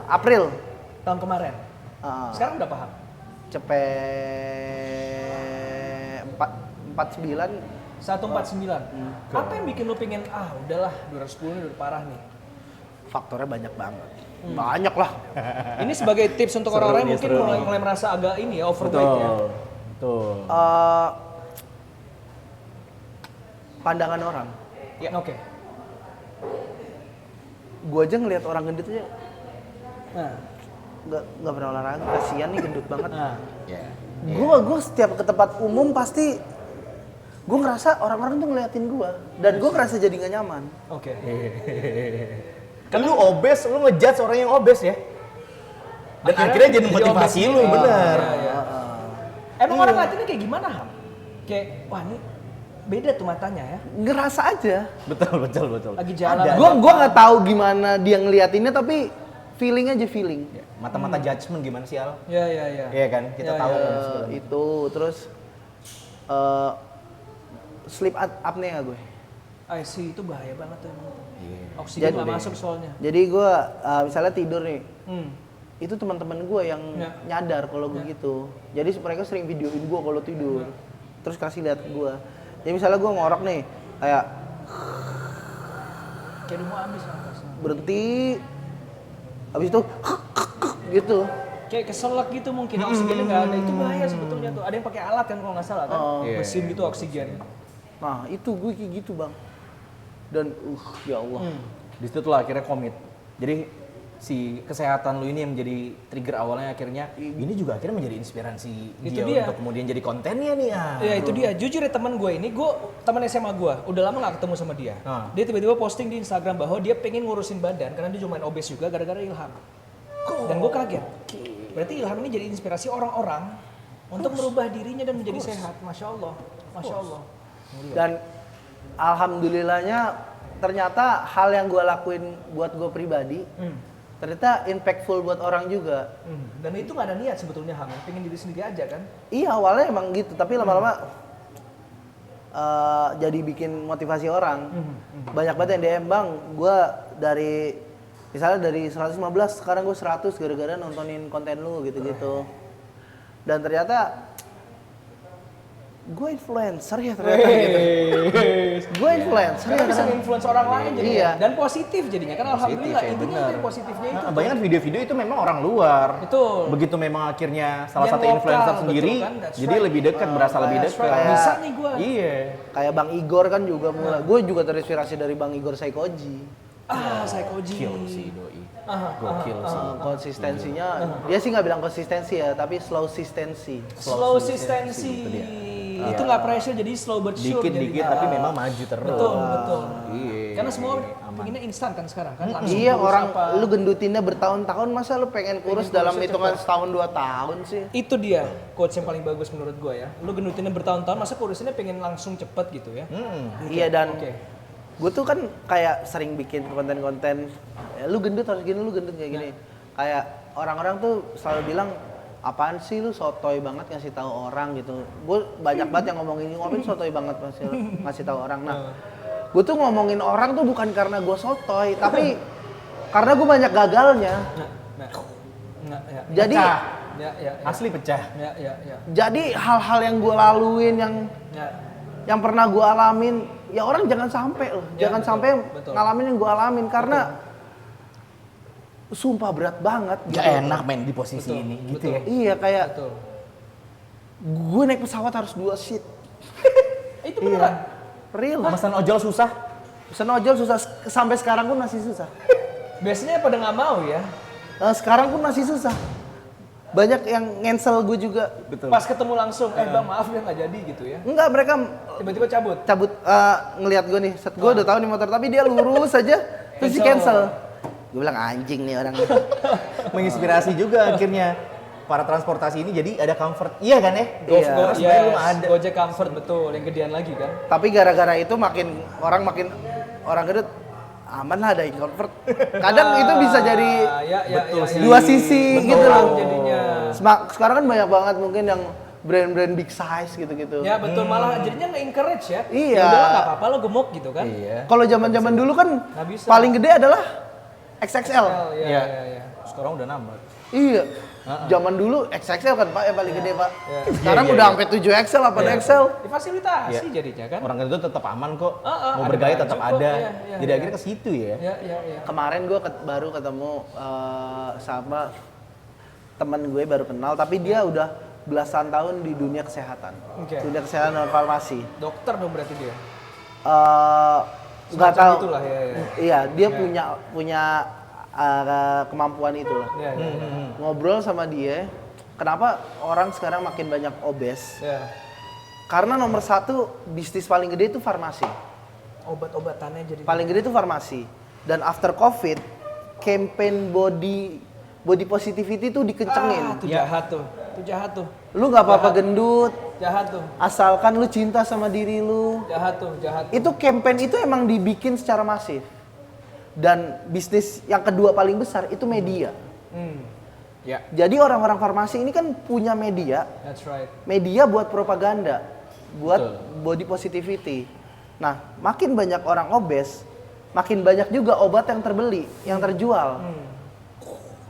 April. Tahun kemarin. Sekarang udah paham? Cepet 49. 149. Apa yang bikin lu pengen udahlah 210 ini udah parah nih. Faktornya banyak banget. Banyak lah. Ini sebagai tips untuk orang-orang yang mungkin seru. mulai merasa agak ini ya overweight ya. Betul. Pandangan orang. Ya, oke. Gue aja ngelihat orang gendut aja Nah, nggak pernah olahraga. Kasian nih gendut banget. Ya. Gue setiap ke tempat umum pasti gue ngerasa orang-orang tuh ngeliatin gue dan gue ngerasa jadi nggak nyaman. oke. Kan lu obes, lu ngejudge orang yang obes ya. Dan akhirnya jadi motivasi lu, bener. Iya. Emang orang ngeliatinnya kayak gimana, Ham? Kayak, wah ini beda tuh matanya ya. Ngerasa aja. Betul. Lagi jalan. Gue nggak tahu gimana dia ngeliatinnya tapi feeling aja feeling. Mata-mata judgement gimana sih, Al? Iya. Iya kan, kita Ya, tahu ya. kan segala macam. Itu terus sleep apnea gue. I see, itu bahaya banget tuh emang. Iya. Oksigen nggak masuk soalnya. Jadi gue misalnya tidur nih, Hmm. itu teman-teman gue yang Ya. nyadar kalau gue gitu. Jadi mereka sering videoin gue kalau tidur, terus kasih lihat ke gue. Jadi misalnya gue ngorok nih, kayak Kayak udah mau habis nafasnya. berhenti, habis itu gitu. Kayak keselak gitu mungkin oksigennya nggak ada. Itu bahaya sebetulnya tuh. Ada yang pakai alat kan kalau nggak salah kan? Iya. Mesin gitu oksigen. Nah itu gue kayak gitu bang. Dan ya Allah. Di situ lah akhirnya komit. Jadi si kesehatan lu ini yang menjadi trigger awalnya, akhirnya ini juga akhirnya menjadi inspirasi Itu dia dia. untuk kemudian jadi kontennya nih Ya itu dia, jujur ya teman gue ini, teman SMA gue, udah lama gak ketemu sama dia. Dia tiba-tiba posting di Instagram bahwa dia pengen ngurusin badan karena dia cuma main obes juga gara-gara Ilham. Dan gue kaget. Berarti Ilham ini jadi inspirasi orang-orang untuk merubah dirinya dan menjadi sehat. Masya Allah, Masya Allah. Dan alhamdulillahnya ternyata hal yang gue lakuin buat gue pribadi ternyata impactful buat orang juga. Dan itu gak ada niat sebetulnya Ham, pengen diri sendiri aja kan? Iya awalnya emang gitu, tapi lama-lama jadi bikin motivasi orang. Banyak banget yang DM, bang, gue misalnya dari 115 sekarang gue 100 gara-gara nontonin konten lu gitu-gitu. Dan ternyata gue influencer ya ternyata gitu. Gue influencer Karena ya bisa ternyata. influence orang lain jadinya. Iya. Dan positif jadinya kan alhamdulillah ya, intinya benar. dari positifnya itu. Banyak kan video-video itu memang orang luar. Betul. Begitu memang akhirnya salah Yang satu lokal, influencer betul sendiri, kan, that's jadi right. lebih dekat, berasa lebih That's dekat. right. Bisa nih gue. Iya. Kayak Bang Igor kan juga mulai. Gue juga terinspirasi dari Bang Igor Saikoji. Psychoji. Gokil sih doi. Aha, Gokil sih. Konsistensinya, dia sih nggak bilang konsistensi ya, tapi slow sistency. Slow sistensi. itu dia. Itu nggak pressure jadi slow but sure. Dikit-dikit jadinya. tapi memang maju terus. Betul. Iya. Karena semua pengennya instan kan sekarang kan langsung Iya, kurus orang apa. lu gendutinnya bertahun-tahun, masa lu pengen kurus dalam kurusnya hitungan cepat. setahun 2 tahun sih? Itu dia quotes yang paling bagus menurut gue ya. Lu gendutinnya bertahun-tahun masa kurusinnya pengen langsung cepet gitu ya. Iya, dan Oke. gue tuh kan kayak sering bikin konten-konten, ya, lu gendut harus gini, lu gendut kayak gini. Kayak orang-orang tuh selalu bilang, apaan sih lu sotoy banget ngasih tahu orang gitu. Gue banyak banget yang ngomongin, ngapain sotoy banget ngasih tahu orang. Nah, gue tuh ngomongin orang tuh bukan karena gue sotoy, tapi karena gue banyak gagalnya. Nah, ya. Jadi Ya. Asli pecah. Ya. jadi hal-hal yang gue laluin Ya. yang pernah gue alamin, ya orang jangan sampai loh, Ya, jangan betul, sampai betul. ngalamin yang gue alamin karena sumpah berat banget. Gak gitu. enak main di posisi Betul, ini gitu betul. ya. Iya kayak Betul. gue naik pesawat harus 2 seat. Itu beneran. Real. Pesan ojol susah. Pesan ojol susah, sampai sekarang pun masih susah. Biasanya pada nggak mau ya. Sekarang pun masih susah. Banyak yang cancel gue juga. Betul. Pas ketemu langsung, bang maaf ya nggak jadi gitu ya. Enggak, mereka Tiba-tiba cabut. cabut ngelihat gue nih. Set gue udah tahu nih motor, tapi dia lurus aja terus di cancel. Gue bilang anjing nih orang. Menginspirasi juga akhirnya para transportasi ini, jadi ada comfort. Iya kan ya? Iya. Karena sebenarnya belum ada. Gojek Comfort betul, yang gedean lagi kan. Tapi gara-gara itu makin orang gendut, aman lah ada comfort. Kadang itu bisa jadi betul sih. dua sisi Betul, gitu loh. jadinya. Sekarang kan banyak banget mungkin yang brand-brand big size gitu-gitu. Ya betul, malah jadinya nge-encourage ya. Iya. Ya udahlah nggak apa-apa lo gemuk gitu kan. Iya. Kalau zaman-zaman dulu kan Nggak bisa. paling gede adalah XXL. Iya. Sekarang udah nambah. Iya. Zaman dulu XXL kan Pak yang paling gede Pak. Iya. Sekarang Iya, udah iya. sampai 7XL apa XL. Difasilitasi Iya. jadinya kan. Orang itu tetap aman kok. Mau ada bergaya baju tetap kok, ada. iya, Jadi iya. akhirnya ke situ ya. Iya. Kemarin gue baru ketemu sama teman gue baru kenal, tapi dia udah belasan tahun di dunia kesehatan. Oke. Dunia kesehatan dan farmasi. Dokter dong berarti dia. Nggak Semacam tahu. itulah, ya. Iya, dia punya kemampuan itu lah. Iya. Ngobrol sama dia, kenapa orang sekarang makin banyak obes? Ya. Karena nomor satu bisnis paling gede itu farmasi. Obat-obatannya jadi. Paling gede itu farmasi. Dan after COVID, campaign body positivity itu dikencengin. Itu jahat tuh. Itu jahat tuh. Lu nggak apa-apa gendut, Jahat tuh. asalkan lu cinta sama diri lu. Jahat tuh. Itu campaign itu emang dibikin secara masif. Dan bisnis yang kedua paling besar itu media. Ya. Jadi orang-orang farmasi ini kan punya media, That's right. media buat propaganda, buat Betul. body positivity. Nah, makin banyak orang obes, makin banyak juga obat yang terbeli, yang terjual.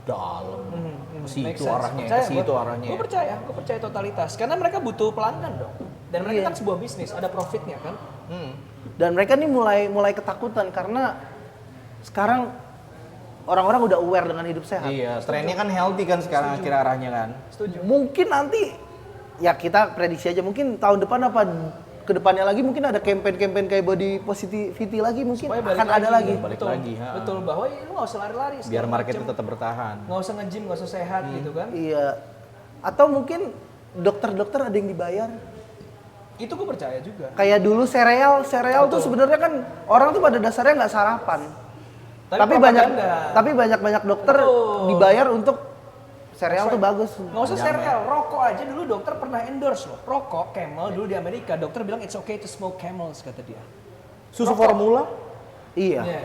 Dalam. Ke Make situ sense. arahnya, Percaya ke situ gua. arahnya. Gue percaya totalitas. Karena mereka butuh pelanggan dong. Dan mereka Iya. kan sebuah bisnis, ada profitnya kan. Dan mereka nih mulai ketakutan karena sekarang orang-orang udah aware dengan hidup sehat. Iya, trennya kan healthy kan sekarang akhir arahnya kan. Setuju. Mungkin nanti ya kita prediksi aja mungkin tahun depan apa kedepannya lagi mungkin ada campaign-campaign kayak body positivity lagi mungkin akan ada lagi. Balik betul, lagi, betul, bahwa ya, lu nggak usah lari-lari biar market itu tetap bertahan. nggak usah nge-gym, nggak usah sehat gitu kan. Iya. Atau mungkin dokter-dokter ada yang dibayar. Itu gue percaya juga. Kayak dulu sereal tuh sebenarnya kan orang tuh pada dasarnya nggak sarapan. Tapi banyak dokter dibayar untuk sereal tuh bagus. Nggak usah sereal, rokok aja dulu dokter pernah endorse loh. Rokok Camel dulu di Amerika, dokter bilang it's okay to smoke Camels kata dia. Susu formula? Iya. Yeah.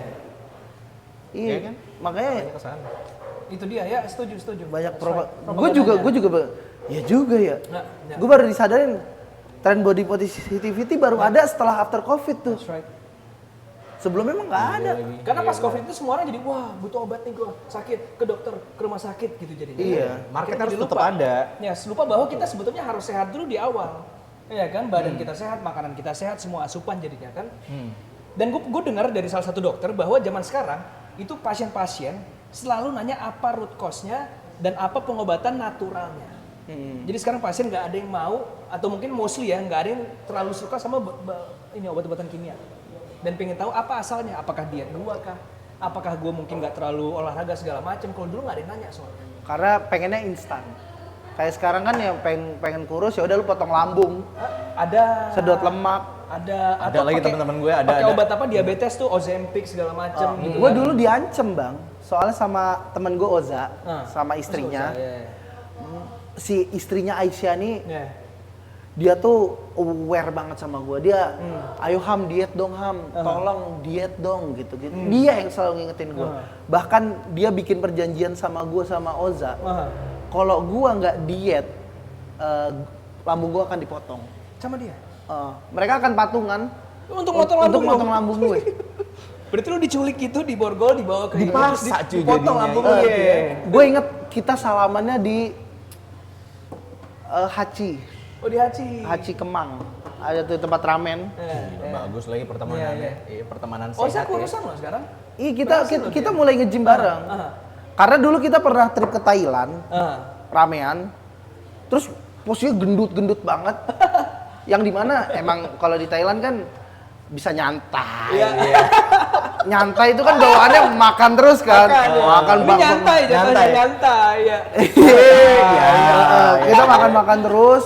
Iya kan? Makanya Itu dia ya, setuju. banyak gue juga ya juga ya. Nah. Gue baru disadarin tren body positivity baru ada setelah after covid tuh. That's right. Sebelumnya emang nggak ada. Karena pas covid itu semua orang jadi wah butuh obat nih gue sakit ke dokter ke rumah sakit gitu jadinya. Iya. Market Kita harus jadi tetap lupa. ada. Ya, lupa bahwa kita sebetulnya harus sehat dulu di awal. Iya kan, badan kita sehat, makanan kita sehat, semua asupan jadinya kan. Dan gue dengar dari salah satu dokter bahwa zaman sekarang itu pasien-pasien selalu nanya apa root cause-nya dan apa pengobatan naturalnya. Jadi sekarang pasien nggak ada yang mau atau mungkin mostly ya nggak ada yang terlalu suka sama ini obat-obatan kimia dan pengen tahu apa asalnya, apakah diet gua kah, apakah gua mungkin nggak terlalu olahraga segala macam. Kalau dulu nggak ada yang nanya soalnya. Karena pengennya instan. Kayak sekarang kan yang pengen kurus ya udah lu potong lambung, Ada sedot lemak. ada lagi pakai- teman-teman gue ada obat apa diabetes tuh Ozempic segala macam gitu. Gue kan. dulu diancem bang, soalnya sama temen gue Oza, sama istrinya. Iya. Si istrinya Aisyah nih, Iya. dia tuh aware banget sama gue. Dia, ayo Ham diet dong Ham, tolong diet dong gitu. Dia yang selalu ngingetin gue. Bahkan dia bikin perjanjian sama gue sama Oza. Kalau gue nggak diet, lambung gue akan dipotong. Sama dia. Mereka akan patungan Untuk motong lambung. untuk motong lambung gue. Berarti lu diculik gitu di borgol dibawa ke Dipaksa, cuy, dipotong jadinya. lambung lu ya. Gue inget kita salamannya di Haci Oh di Haci. Kemang. Ada tuh tempat ramen. Bagus lagi pertemanannya. Iya, pertemanan Oh sehat saya kurusan loh sekarang. Iya kita mulai nge-gym bareng. Karena dulu kita pernah trip ke Thailand, ramean. Terus posisinya gendut-gendut banget. Yang dimana emang kalau di Thailand kan bisa nyantai. Iya. Nyantai itu kan bawaannya makan terus kan. Makan Ini nyantai jatuhnya nyantai ya. Iya. Kita makan terus.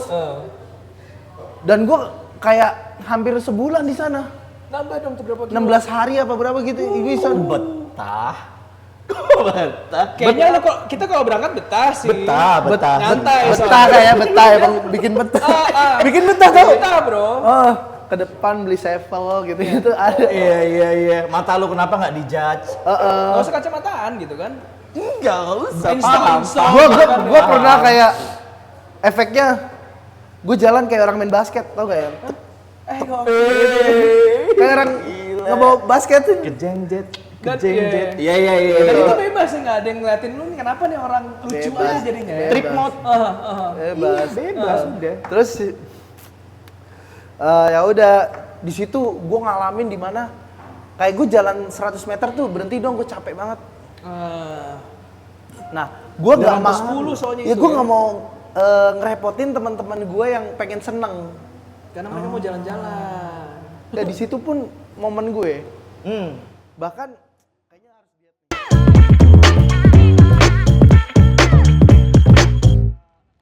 Dan gue kayak hampir sebulan di sana. Nambah dong tuh berapa kilo? 16 hari apa berapa gitu. Bisa Betah. Kayaknya lu kok kita kalau berangkat betah sih. Betah. Nyantai. betah kayak betah emang bikin betah. Bikin betah tau. Betah bro. Oh, ke depan beli sevel gitu ada. Iya. Mata lu kenapa nggak dijudge? Nggak usah kacamataan gitu kan. Enggak usah. Insta. Gue pernah kayak efeknya gue jalan kayak orang main basket tau gak ya? Kayak orang ngebawa basket tuh. Kejengjet. Iya. Iya. Dan itu bebas sih, nggak ada yang ngeliatin lu nih kenapa nih orang lucu Bebas. aja jadinya ya. Trip mode. Bebas udah. Terus ya udah di situ gue ngalamin di mana kayak gue jalan 100 meter tuh berhenti dong, gue capek banget. Nah, gue nggak mau. 10 soalnya Ya itu gue ya. nggak mau ngerepotin teman-teman gue yang pengen seneng. Karena mereka mau jalan-jalan. Dan di situ pun momen gue. Bahkan